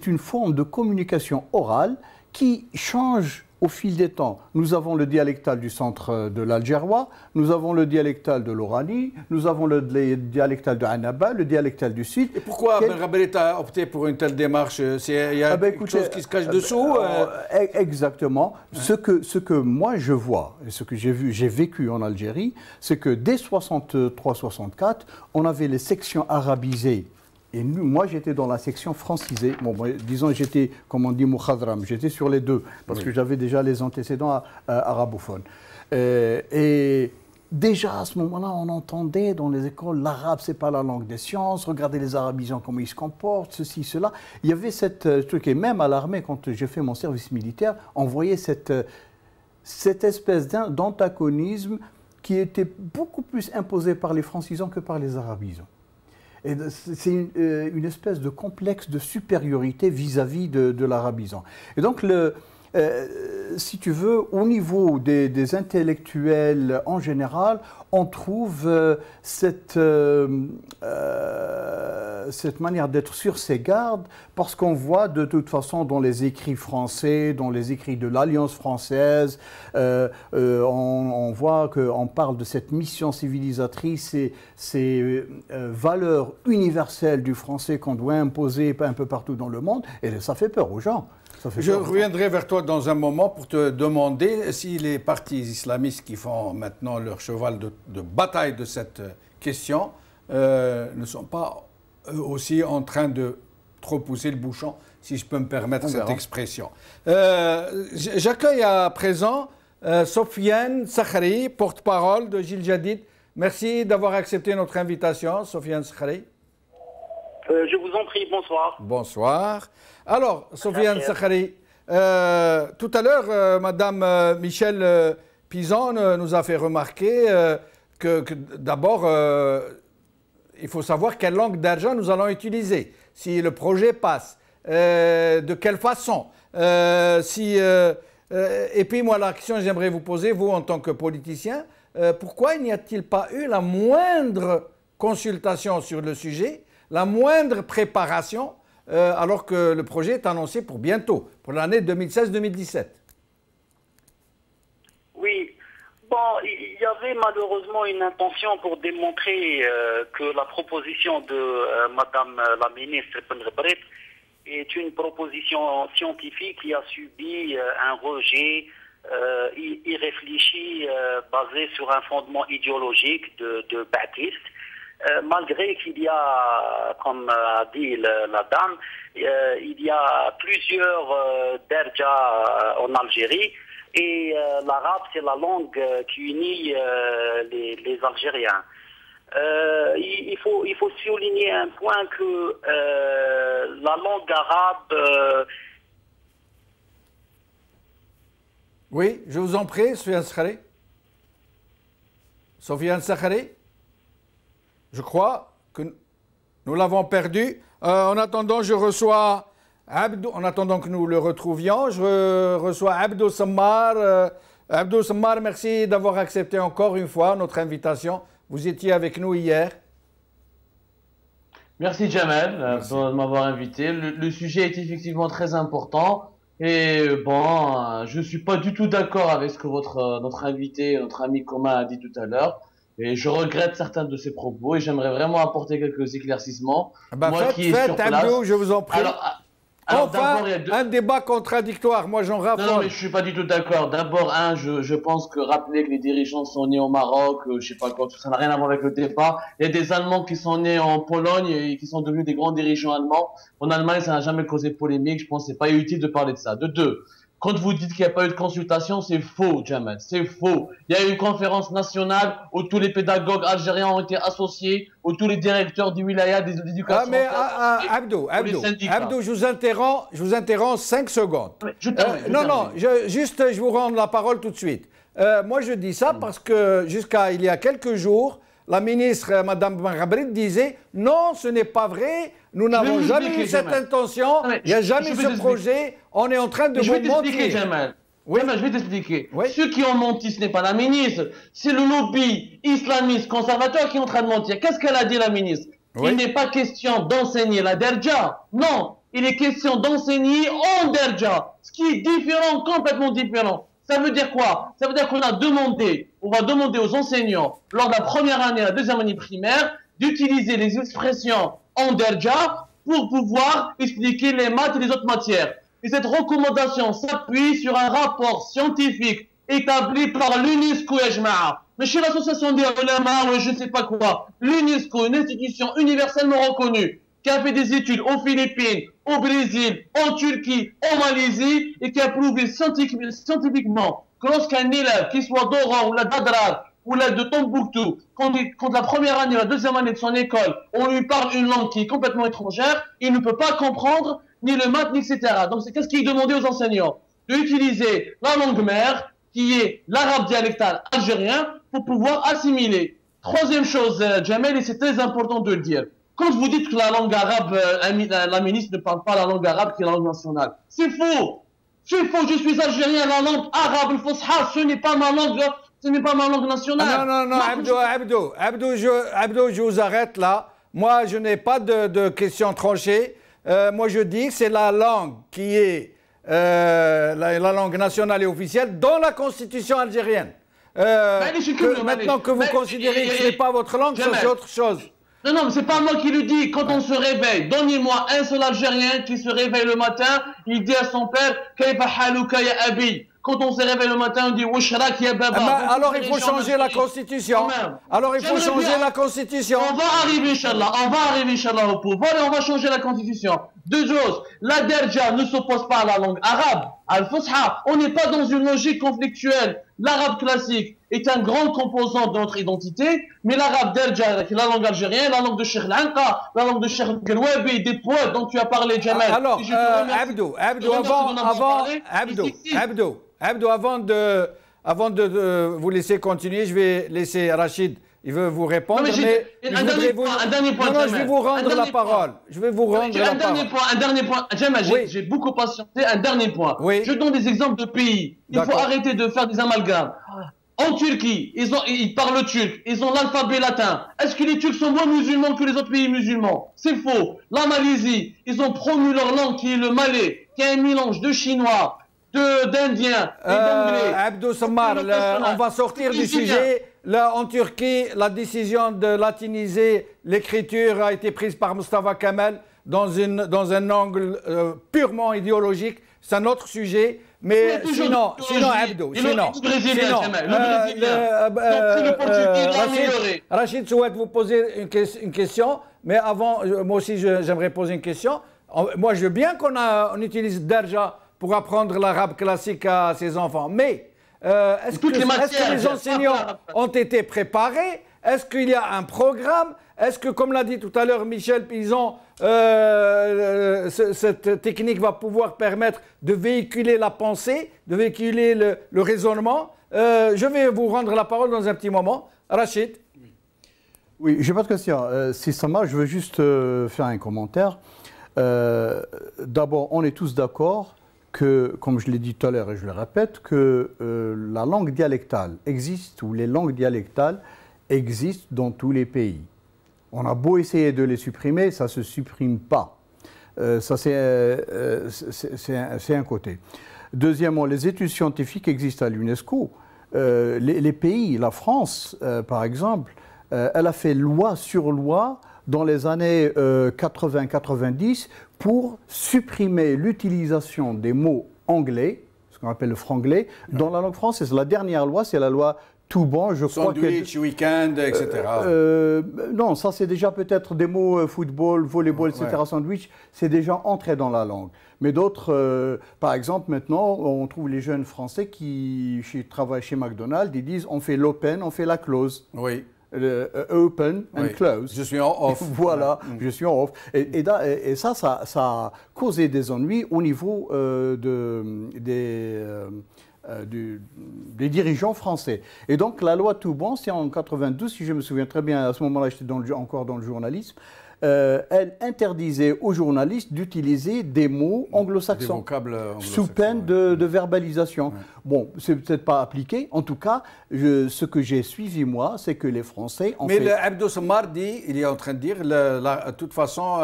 une forme de communication orale qui change au fil des temps. Nous avons le dialectal du centre de l'Algérois, nous avons le dialectal de l'Oranie, nous avons le dialectal de Annaba, le dialectal du Sud. Et pourquoi Ben Rebret a opté pour une telle démarche? Il y a quelque chose qui se cache dessous Exactement. Ce que moi je vois, et ce que j'ai vécu en Algérie, c'est que dès 63-64, on avait les sections arabisées. Et moi, j'étais dans la section francisée. Bon, disons, j'étais, comme on dit, moukhadram. J'étais sur les deux, parce que j'avais déjà les antécédents arabophones. Et déjà, à ce moment-là, on entendait dans les écoles, l'arabe, c'est pas la langue des sciences. Regardez les arabisants, comment ils se comportent, ceci, cela. Il y avait cette truc. Et même à l'armée, quand j'ai fait mon service militaire, on voyait cette espèce d'antagonisme qui était beaucoup plus imposé par les francisants que par les arabisants. C'est une espèce de complexe de supériorité vis-à-vis de l'arabisant. Et donc, si tu veux, au niveau des intellectuels en général, on trouve cette manière d'être sur ses gardes, parce qu'on voit de toute façon dans les écrits français, dans les écrits de l'Alliance française, on voit qu'on parle de cette mission civilisatrice et ces valeurs universelles du français qu'on doit imposer un peu partout dans le monde, et ça fait peur aux gens. Je reviendrai vers toi dans un moment pour te demander si les partis islamistes qui font maintenant leur cheval de bataille de cette question ne sont pas eux aussi en train de trop pousser le bouchon, si je peux me permettre cette expression. J'accueille à présent Sofiane Sakhari, porte-parole de Jil Jadid. Merci d'avoir accepté notre invitation, Sofiane Sakhari. Je vous en prie, bonsoir. Bonsoir. Alors, Sofiane Sakhari, tout à l'heure, Madame Michèle Pizan nous a fait remarquer que d'abord, il faut savoir quelle langue d'argent nous allons utiliser, si le projet passe, de quelle façon. Et puis moi, la question que j'aimerais vous poser, vous en tant que politicien, pourquoi n'y a-t-il pas eu la moindre consultation sur le sujet, la moindre préparation, alors que le projet est annoncé pour bientôt, pour l'année 2016-2017? Bon, il y avait malheureusement une intention pour démontrer que la proposition de Madame la ministre Ben Ghebret est une proposition scientifique qui a subi un rejet irréfléchi basé sur un fondement idéologique de baptiste. Malgré qu'il y a, comme a dit la dame, il y a plusieurs derja en Algérie. Et l'arabe, c'est la langue qui unit les Algériens. Il faut souligner un point que la langue arabe... Oui, je vous en prie, Sofiane Sakhari. Sofiane Sakhari, je crois que nous l'avons perdu. En attendant, je reçois... Abdou, en attendant que nous le retrouvions, je reçois Abdou Sammar. Abdou Sammar, merci d'avoir accepté encore une fois notre invitation. Vous étiez avec nous hier. Merci Jamel de m'avoir invité. Le sujet est effectivement très important. Et bon, je ne suis pas du tout d'accord avec ce que notre invité, notre ami commun a dit tout à l'heure. Et je regrette certains de ses propos et j'aimerais vraiment apporter quelques éclaircissements. Moi qui est sur place, Abdou, je vous en prie. Alors, enfin, un débat contradictoire, moi j'en raffole. Non, mais je suis pas du tout d'accord. D'abord, je pense que rappeler que les dirigeants sont nés au Maroc, je sais pas quoi, ça n'a rien à voir avec le débat. Il y a des Allemands qui sont nés en Pologne et qui sont devenus des grands dirigeants allemands. En Allemagne, ça n'a jamais causé polémique. Je pense que c'est pas utile de parler de ça. De deux, quand vous dites qu'il n'y a pas eu de consultation, c'est faux, Jamel. C'est faux. Il y a eu une conférence nationale où tous les pédagogues algériens ont été associés, où tous les directeurs du wilaya, des éducations. Abdou, je vous interromps 5 secondes. Je vous rends la parole tout de suite. Moi, je dis ça parce que jusqu'à il y a quelques jours, la ministre, Mme Ben Ghebret, disait non, ce n'est pas vrai, nous n'avons jamais eu cette intention, il n'y a jamais eu ce projet, on est en train de vous mentir. Je vais t'expliquer, Jamel. Oui. Je vais t'expliquer. Oui. Ceux qui ont menti, ce n'est pas la ministre, c'est le lobby islamiste conservateur qui est en train de mentir. Qu'est-ce qu'elle a dit, la ministre? Oui. Il n'est pas question d'enseigner la derja. Non, il est question d'enseigner en derja, ce qui est différent, complètement différent. Ça veut dire quoi? Ça veut dire qu'on va demander aux enseignants, lors de la première année et la deuxième année primaire, d'utiliser les expressions en derja pour pouvoir expliquer les maths et les autres matières. Et cette recommandation s'appuie sur un rapport scientifique établi par l'UNESCO, mais chez l'association des ulama, ou je ne sais pas quoi, l'UNESCO, une institution universellement reconnue, qui a fait des études aux Philippines, au Brésil, en Turquie, en Malaisie, et qui a prouvé scientifiquement que lorsqu'un élève, qu'il soit d'Oran ou la d'Adrar, ou la de Tombouctou, quand la première année ou la deuxième année de son école, on lui parle une langue qui est complètement étrangère, il ne peut pas comprendre ni le maths, ni etc. Donc c'est qu'est-ce qui est demandé aux enseignants? D'utiliser la langue mère, qui est l'arabe dialectal algérien, pour pouvoir assimiler. Troisième chose, Jamel, et c'est très important de le dire. Quand vous dites que la langue arabe, la ministre ne parle pas la langue arabe qui est la langue nationale, c'est faux. C'est faux, je suis algérien, la langue arabe, le fosha, ce n'est pas ma langue, nationale. Non, Abdou, je vous arrête là. Moi, je n'ai pas de questions tranchées. Moi, je dis que c'est la langue qui est la langue nationale et officielle dans la constitution algérienne. Maintenant que vous considérez que ce n'est pas votre langue, ça c'est autre chose. Non, mais c'est pas moi qui le dis. Quand on se réveille, donnez-moi un seul Algérien qui se réveille le matin, il dit à son père, Kayfa halouka ya abi. Quand on se réveille le matin, on dit Washrak ya baba. Alors il faut changer la constitution. Alors il faut changer la constitution. On va arriver, Inch'Allah, au pouvoir et on va changer la constitution. Deux choses. La derja ne s'oppose pas à la langue arabe, al-fusha. On n'est pas dans une logique conflictuelle. L'arabe classique est un grand composant de notre identité, mais l'arabe derja, qui est la langue algérienne, la langue de Cheikh Lanka, la langue de Cheikh Gelwabi, des poètes dont tu as parlé, Jamel. Alors, Abdou, avant de vous laisser continuer, je vais laisser Rachid. Il veut vous répondre, un dernier point. Non, je vais vous rendre la parole. Un dernier point. Jamel, j'ai beaucoup patienté. Un dernier point. Oui. Je donne des exemples de pays. Il faut arrêter de faire des amalgames. En Turquie, ils parlent turc, ils ont l'alphabet latin. Est-ce que les Turcs sont moins musulmans que les autres pays musulmans? C'est faux. La Malaisie, ils ont promu leur langue qui est le malais, qui est un mélange de chinois, d'Indiens et d'Anglais. Abdou Sammar, on va sortir du sujet. Là, en Turquie, la décision de latiniser l'écriture a été prise par Mustafa Kemal dans un angle purement idéologique. C'est un autre sujet. Mais sinon, Abdou, Rachid souhaite vous poser une question, mais avant, moi aussi, j'aimerais poser une question. Moi, je veux bien qu'on utilise Darja pour apprendre l'arabe classique à ses enfants, mais est-ce que les enseignants ont été préparés? Est-ce qu'il y a un programme? Est-ce que, comme l'a dit tout à l'heure Michel Pison, cette technique va pouvoir permettre de véhiculer la pensée, de véhiculer le raisonnement? Je vais vous rendre la parole dans un petit moment. Rachid. Oui, je n'ai pas de question. Si ça marche, je veux juste faire un commentaire. D'abord, on est tous d'accord que, comme je l'ai dit tout à l'heure et je le répète, que la langue dialectale existe, ou les langues dialectales existent dans tous les pays. On a beau essayer de les supprimer, ça ne se supprime pas. Ça, c'est un côté. Deuxièmement, les études scientifiques existent à l'UNESCO. Les pays, la France, par exemple, elle a fait loi sur loi dans les années 80-90 pour supprimer l'utilisation des mots anglais, ce qu'on appelle le franglais, dans la langue française. La dernière loi, c'est la loi Toubon, je crois que... Sandwich, week-end, etc. Non, ça c'est déjà peut-être des mots football, volleyball, etc. Ouais. Sandwich, c'est déjà entré dans la langue. Mais d'autres, par exemple, maintenant, on trouve les jeunes Français qui travaillent chez McDonald's, ils disent on fait l'open, on fait la close. Oui. Open and close. Je suis en off. Voilà, je suis en off. Et ça a causé des ennuis au niveau des dirigeants français. Et donc la loi Toubon, c'est en 92, si je me souviens très bien, à ce moment-là j'étais encore dans le journalisme, elle interdisait aux journalistes d'utiliser des mots anglo-saxons, des vocables sous peine de verbalisation. Ouais. Bon, c'est peut-être pas appliqué. En tout cas, ce que j'ai suivi moi, c'est que les Français ont fait... Mais Abdou Sammar dit, il est en train de dire, de toute façon,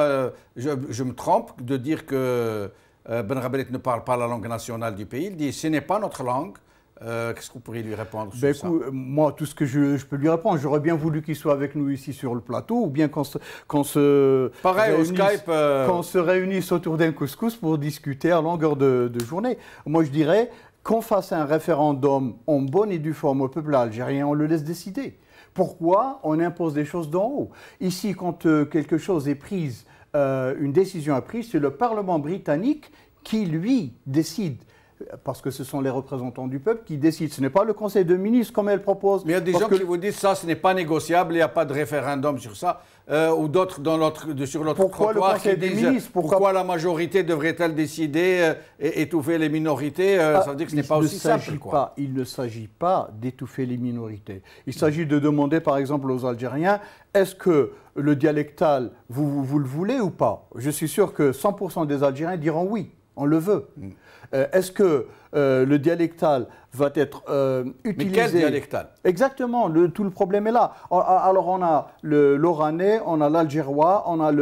je me trompe de dire que Ben Rabelais ne parle pas la langue nationale du pays. Il dit, ce n'est pas notre langue. Qu'est-ce que vous pourriez lui répondre sur ça? Moi, tout ce que je peux lui répondre, j'aurais bien voulu qu'il soit avec nous ici sur le plateau, ou bien qu'on se réunisse autour d'un couscous pour discuter à longueur de journée. Moi, je dirais qu'on fasse un référendum en bonne et due forme au peuple algérien, on le laisse décider. Pourquoi on impose des choses d'en haut? Ici, quand quelque chose est prise, une décision est prise, c'est le Parlement britannique qui, lui, décide. Parce que ce sont les représentants du peuple qui décident. Ce n'est pas le Conseil de ministres comme elle propose. Mais il y a des gens qui vous disent ça, ce n'est pas négociable, il n'y a pas de référendum sur ça. Ou d'autres sur l'autre trottoir qui disent pourquoi la majorité devrait-elle décider et étouffer les minorités. Ça veut dire que ce n'est pas aussi simple. Il ne s'agit pas d'étouffer les minorités. Il s'agit de demander par exemple aux Algériens, est-ce que le dialectal, vous le voulez ou pas? Je suis sûr que 100% des Algériens diront oui, on le veut. Est-ce que le dialectal va être utilisé? Mais quel dialectal? Exactement, tout le problème est là. Alors on a l'oranais, on a l'algérois, on a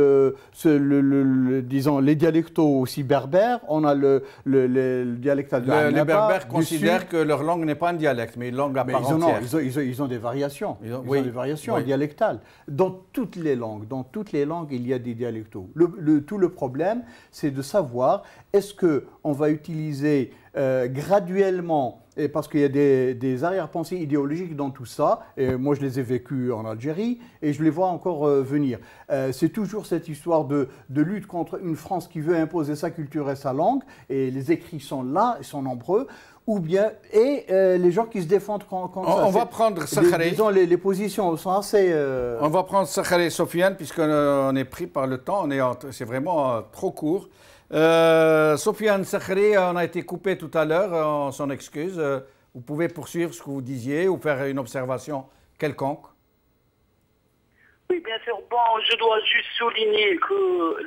disons, les dialectaux aussi berbères, on a le dialectal de les berbères considèrent que leur langue n'est pas un dialecte, mais une langue à part entière. Ils ont des variations. Ils ont des variations dialectales. Dans toutes les langues, il y a des dialectaux. Tout le problème, c'est de savoir, est-ce qu'on va utiliser graduellement, et parce qu'il y a des arrière-pensées idéologiques dans tout ça, et moi je les ai vécues en Algérie, et je les vois encore venir. C'est toujours cette histoire de lutte contre une France qui veut imposer sa culture et sa langue, et les écrits sont là, ils sont nombreux, ou bien, les gens qui se défendent contre ça. On va prendre Sakhari. Disons, les positions sont assez... On va prendre Sakhari et Sofiane, puisqu'on est pris par le temps, c'est vraiment trop court. Sofiane Sakhari, on a été coupé tout à l'heure, on s'en excuse. Vous pouvez poursuivre ce que vous disiez ou faire une observation quelconque. Oui, bien sûr. Bon, je dois juste souligner que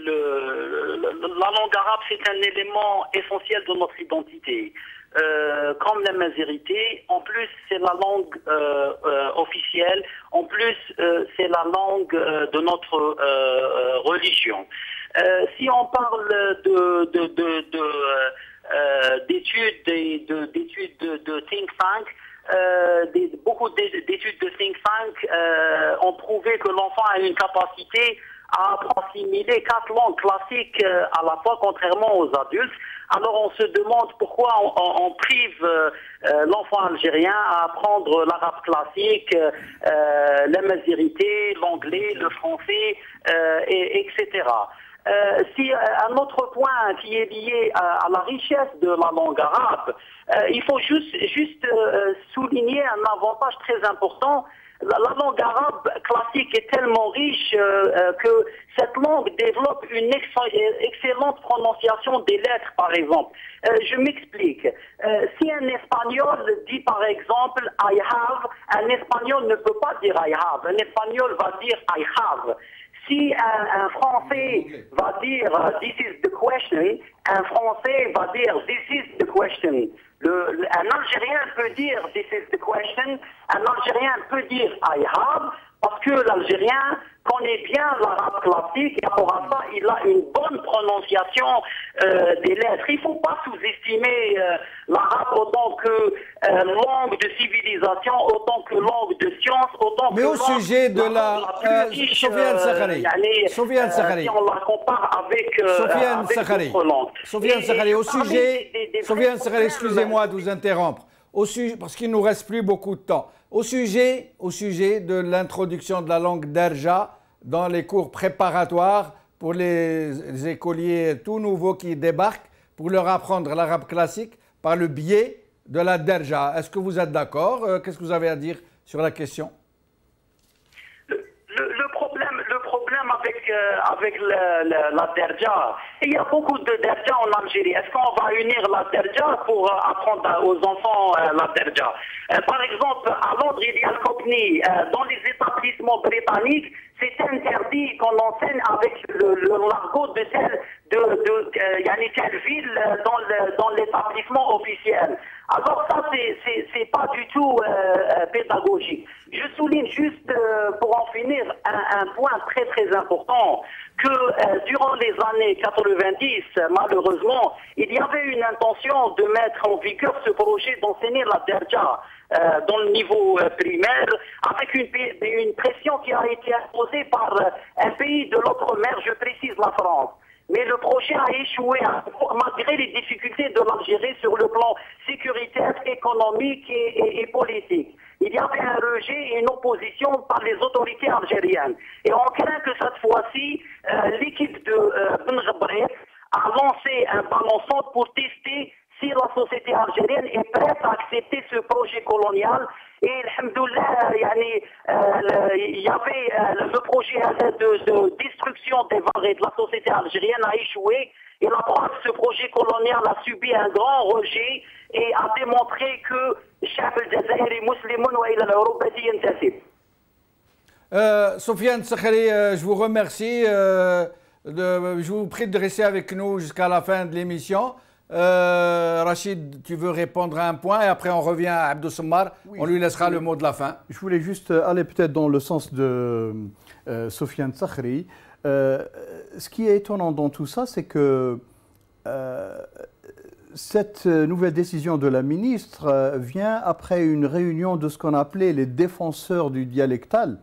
la langue arabe, c'est un élément essentiel de notre identité. Comme la majorité, en plus c'est la langue officielle, en plus c'est la langue de notre religion. Si on parle d'études de think tank. Beaucoup d'études de think tank ont prouvé que l'enfant a une capacité à assimiler 4 langues classiques à la fois, contrairement aux adultes. Alors on se demande pourquoi on prive l'enfant algérien à apprendre l'arabe classique, l'amazigh, l'anglais, le français, etc. Si un autre point qui est lié à la richesse de la langue arabe, il faut juste souligner un avantage très important. La langue arabe classique est tellement riche que cette langue développe une excellente prononciation des lettres, par exemple. Je m'explique. Si un espagnol dit, par exemple, I have, un espagnol ne peut pas dire I have. Un espagnol va dire I have. Si un Français va dire this is the question, un Français va dire this is the question. Un Algérien peut dire this is the question, un Algérien peut dire I have, parce que l'Algérien connaît bien l'arabe classique et pour ça, il a une bonne prononciation des lettres. Il ne faut pas sous-estimer l'arabe autant que langue de civilisation, autant que langue de science, autant mais que au sujet de la Soufiane Sakhari, si on la compare avec d'autres langues. Soufiane Sakhari, au sujet, Soufiane Sakhari, excusez-moi de vous interrompre, au sujet, parce qu'il ne nous reste plus beaucoup de temps. Au sujet de l'introduction de la langue darja dans les cours préparatoires pour les écoliers tout nouveaux qui débarquent pour leur apprendre l'arabe classique par le biais de la darja. Est-ce que vous êtes d'accord? Qu'est-ce que vous avez à dire sur la question? Le problème avec la derja, il y a beaucoup de derja en Algérie. Est-ce qu'on va unir la derja pour apprendre aux enfants la derja? Par exemple, à Londres, il y a le cockney. Dans les établissements britanniques, c'est interdit qu'on enseigne avec le l'argot de telle ville dans l'établissement officiel. Alors ça, c'est pas du tout pédagogique. Je souligne juste, pour en finir, un point très très important, que durant les années 90, malheureusement, il y avait une intention de mettre en vigueur ce projet d'enseigner la derja dans le niveau primaire, avec une pression qui a été imposée par un pays de l'autre mer, je précise la France. Mais le projet a échoué malgré les difficultés de l'Algérie sur le plan sécuritaire, économique et politique. Il y avait un rejet et une opposition par les autorités algériennes. Et on craint que cette fois-ci, l'équipe de Ben Ghabrek a lancé un ballon sonde pour tester si la société algérienne est prête à accepter ce projet colonial. Et alhamdoulilah, il y avait le projet de destruction des valeurs de la société algérienne a échoué. Et la preuve, ce projet colonial a subi un grand rejet et a démontré que الشعب الجزائري مسلم وإلى الأوروبية ينتسب. Soufiane Sakhari, je vous remercie. Je vous prie de rester avec nous jusqu'à la fin de l'émission. Rachid, tu veux répondre à un point et après on revient à Abdou Sammar. Oui, on lui laissera le mot de la fin. Je voulais juste aller peut-être dans le sens de Soufiane Sakhari. Ce qui est étonnant dans tout ça, c'est que cette nouvelle décision de la ministre vient après une réunion de ce qu'on appelait les défenseurs du dialectal,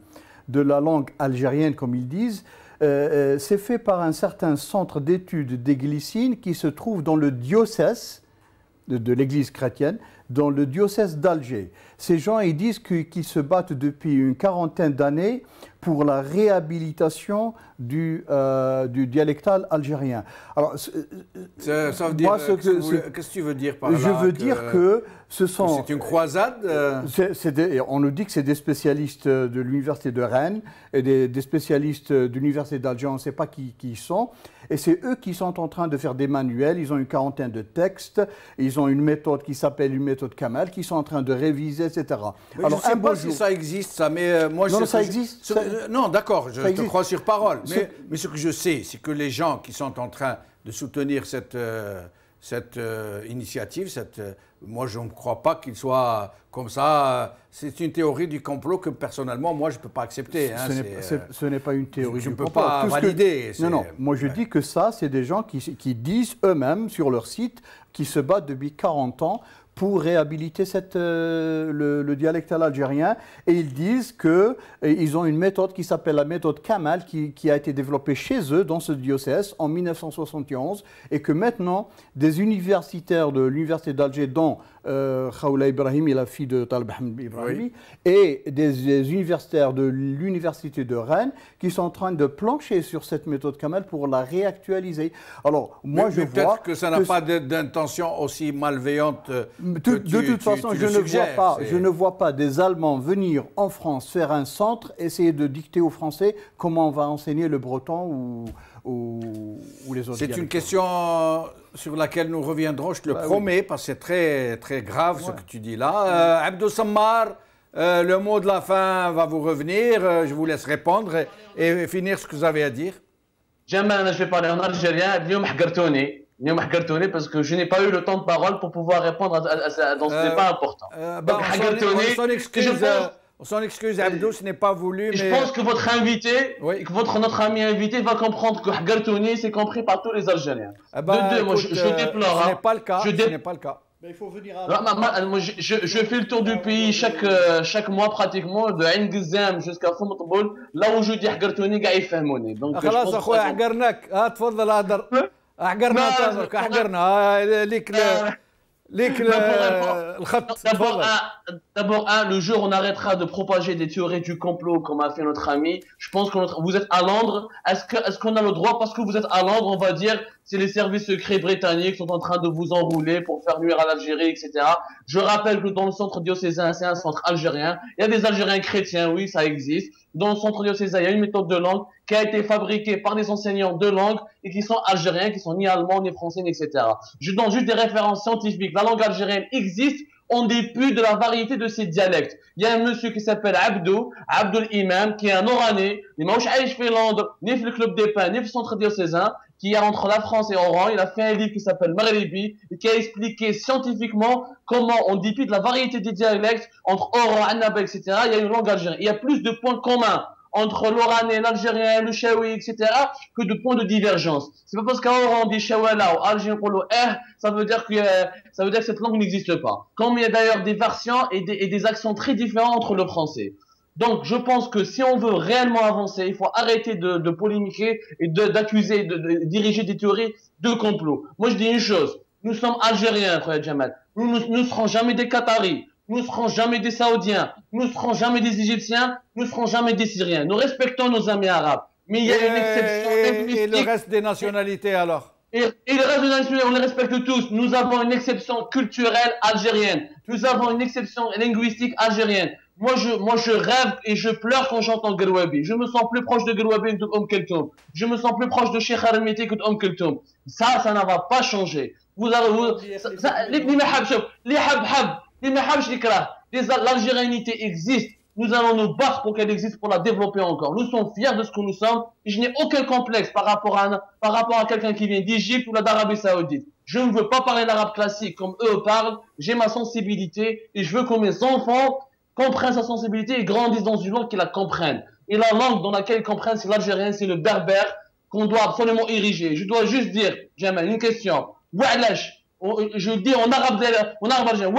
de la langue algérienne comme ils disent. C'est fait par un certain centre d'études des Glycines qui se trouve dans le diocèse de l'Église chrétienne, dans le diocèse d'Alger. Ces gens, ils disent qu'ils se battent depuis une quarantaine d'années pour la réhabilitation du dialectal algérien. Alors, ça veut dire, qu'est-ce que tu veux dire par là? Je veux dire que ce sont... C'est une croisade on nous dit que c'est des spécialistes de l'université de Rennes et des spécialistes de l'université d'Alger, on ne sait pas qui ils sont. Et c'est eux qui sont en train de faire des manuels, ils ont une quarantaine de textes, ils ont une méthode qui s'appelle une méthode Kamel, qui sont en train de réviser, etc. Alors, je ne sais pas si ça existe, ça, mais moi... Non, ça existe. Non, d'accord, je te crois sur parole. Mais ce que je sais, c'est que les gens qui sont en train de soutenir cette initiative, cette moi, je ne crois pas qu'il soit comme ça. C'est une théorie du complot que, personnellement, moi, je ne peux pas accepter. Ce n'est pas une théorie du complot. Je ne peux pas pas valider. Non, moi, je dis que ça, c'est des gens qui disent eux-mêmes sur leur site qui se battent depuis 40 ans pour réhabiliter le dialecte algérien. Et ils disent qu'ils ont une méthode qui s'appelle la méthode Kamal, qui a été développée chez eux, dans ce diocèse, en 1971, et que maintenant, des universitaires de l'université d'Alger, dont Khaoula Ibrahimi, la fille de Talib Ahmed Ibrahimi, et des universitaires de l'université de Rennes, qui sont en train de plancher sur cette méthode Kamal pour la réactualiser. Alors, moi, je vois... Peut-être que ça n'a pas d'intention aussi malveillante. De toute façon, je ne vois pas des Allemands venir en France faire un centre, essayer de dicter aux Français comment on va enseigner le breton ou les autres. C'est une question sur laquelle nous reviendrons, je te le promets, parce que c'est très, très grave ce que tu dis là. Abdou Sammar, le mot de la fin va vous revenir. Je vous laisse répondre et finir ce que vous avez à dire. Jamal, je vais parler en algérien. Parce que je n'ai pas eu le temps de parole pour pouvoir répondre à ça, donc ce n'est pas important. Son excuse, Abdou, ce n'est pas voulu. Mais... Je pense que votre invité, notre ami invité va comprendre que Hagartouni, c'est compris par tous les Algériens. Moi, je déplore. Ce n'est pas le cas. Ce n'est pas le cas. Mais il faut venir je fais le tour du pays chaque mois pratiquement, de Ain Gizem jusqu'à Foumtboul, là où je dis Hagartouni, gars, ils fahmouni. Donc, خلاص أخويا عقرناك تفضل هدر عقرنا تازك عقرنا ليك الخط. D'abord, le jour où on arrêtera de propager des théories du complot comme a fait notre ami, je pense que vous êtes à Londres. Est-ce qu'on a le droit, parce que vous êtes à Londres, on va dire c'est les services secrets britanniques qui sont en train de vous enrouler pour faire nuire à l'Algérie, etc. Je rappelle que dans le centre diocésain, c'est un centre algérien. Il y a des Algériens chrétiens, oui, ça existe. Dans le centre diocésain, il y a une méthode de langue qui a été fabriquée par des enseignants de langue et qui sont algériens, qui sont ni allemands, ni français, etc. Je donne juste des références scientifiques. La langue algérienne existe en dépit de la variété de ses dialectes. Il y a un monsieur qui s'appelle Abdul Imam, qui est un Oranais, il m'a fait Londres, ni le club des pins, ni le centre diocésain, qui est entre la France et Oran. Il a fait un livre qui s'appelle Maghribi, et qui a expliqué scientifiquement comment, en dépit de la variété des dialectes, entre Oran, Annaba, etc., il y a une langue algérienne. Il y a plus de points communs entre l'Oranais, l'Algérien, le Chaoui, etc., que de points de divergence. C'est pas parce qu'à Oran on dit Chawala ou Algérien ça veut dire que cette langue n'existe pas. Comme il y a d'ailleurs des versions et des accents très différents entre le français. Donc, je pense que si on veut réellement avancer, il faut arrêter de polémiquer et d'accuser, de diriger des théories de complot. Moi, je dis une chose. Nous sommes Algériens, frère Jamal. Nous ne serons jamais des Qataris. Nous ne serons jamais des Saoudiens, nous ne serons jamais des Égyptiens, nous ne serons jamais des Syriens. Nous respectons nos amis arabes. Mais il y a une exception linguistique. Et le reste des nationalités alors? Et le reste des nationalités, on les respecte tous. Nous avons une exception culturelle algérienne. Nous avons une exception linguistique algérienne. Moi, je rêve et je pleure quand j'entends Grouabi. Je me sens plus proche de Grouabi que de Keltoum. Je me sens plus proche de Cheikh Haramiti que de Keltoum. Ça ne va pas changer. L'algérianité existe. Nous allons nous battre pour qu'elle existe, pour la développer encore. Nous sommes fiers de ce que nous sommes. Et je n'ai aucun complexe par rapport à quelqu'un qui vient d'Égypte ou d'Arabie Saoudite. Je ne veux pas parler l'arabe classique comme eux parlent. J'ai ma sensibilité et je veux que mes enfants comprennent sa sensibilité et grandissent dans une langue qui la comprenne. Et la langue dans laquelle ils comprennent, c'est l'algérien, c'est le berbère qu'on doit absolument ériger. Je dois juste dire, Jamal, une question. Je dis en arabe algérien,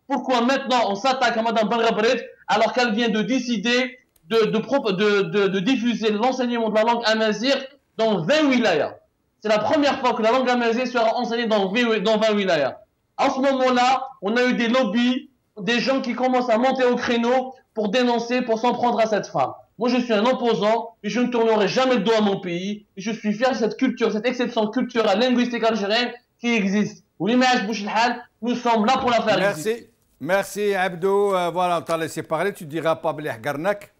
pourquoi maintenant on s'attaque à Madame Benrabret alors qu'elle vient de décider de diffuser l'enseignement de la langue amazigh dans 20 wilayas. C'est la première fois que la langue amazigh sera enseignée dans 20 wilayas. À ce moment-là, on a eu des lobbies, des gens qui commencent à monter au créneau pour dénoncer, pour s'en prendre à cette femme. Moi, je suis un opposant et je ne tournerai jamais le dos à mon pays. Et je suis fier de cette culture, cette exception culturelle, linguistique algérienne qui existe. Nous sommes là pour la faire exister. Merci Abdou. Voilà, on t'a laissé parler. Tu diras pas Bleh Garnak.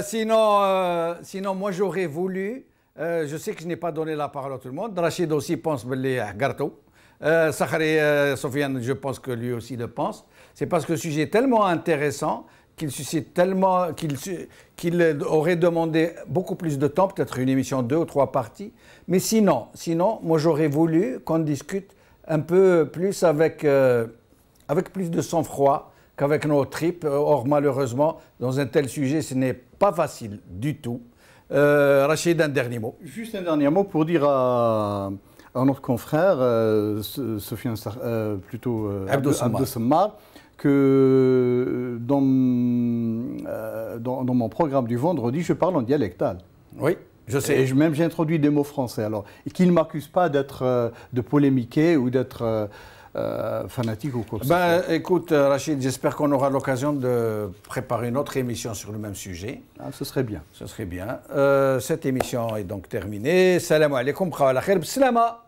Sinon, moi j'aurais voulu. Je sais que je n'ai pas donné la parole à tout le monde. Rachid aussi pense Bleh Garto. Sakhari Sofiane, je pense que lui aussi le pense. C'est parce que le sujet est tellement intéressant qu'il suscite tellement qu'il aurait demandé beaucoup plus de temps, peut-être une émission 2 ou 3 parties. Mais sinon, moi j'aurais voulu qu'on discute un peu plus avec plus de sang-froid qu'avec nos tripes. Or, malheureusement, dans un tel sujet, ce n'est pas facile du tout. Rachid, un dernier mot. Juste un dernier mot pour dire à notre confrère, Sofiane Abdou Sammar, que dans mon programme du vendredi, je parle en dialectal. Oui, je sais. Et même j'ai introduit des mots français. Alors, et qu'il ne m'accuse pas de polémiquer ou d'être fanatique ou quoi que ce soit. Écoute, Rachid, j'espère qu'on aura l'occasion de préparer une autre émission sur le même sujet. Ah, ce serait bien. Ce serait bien. Cette émission est donc terminée. Salam alaikum, khawa la khair, b'slama.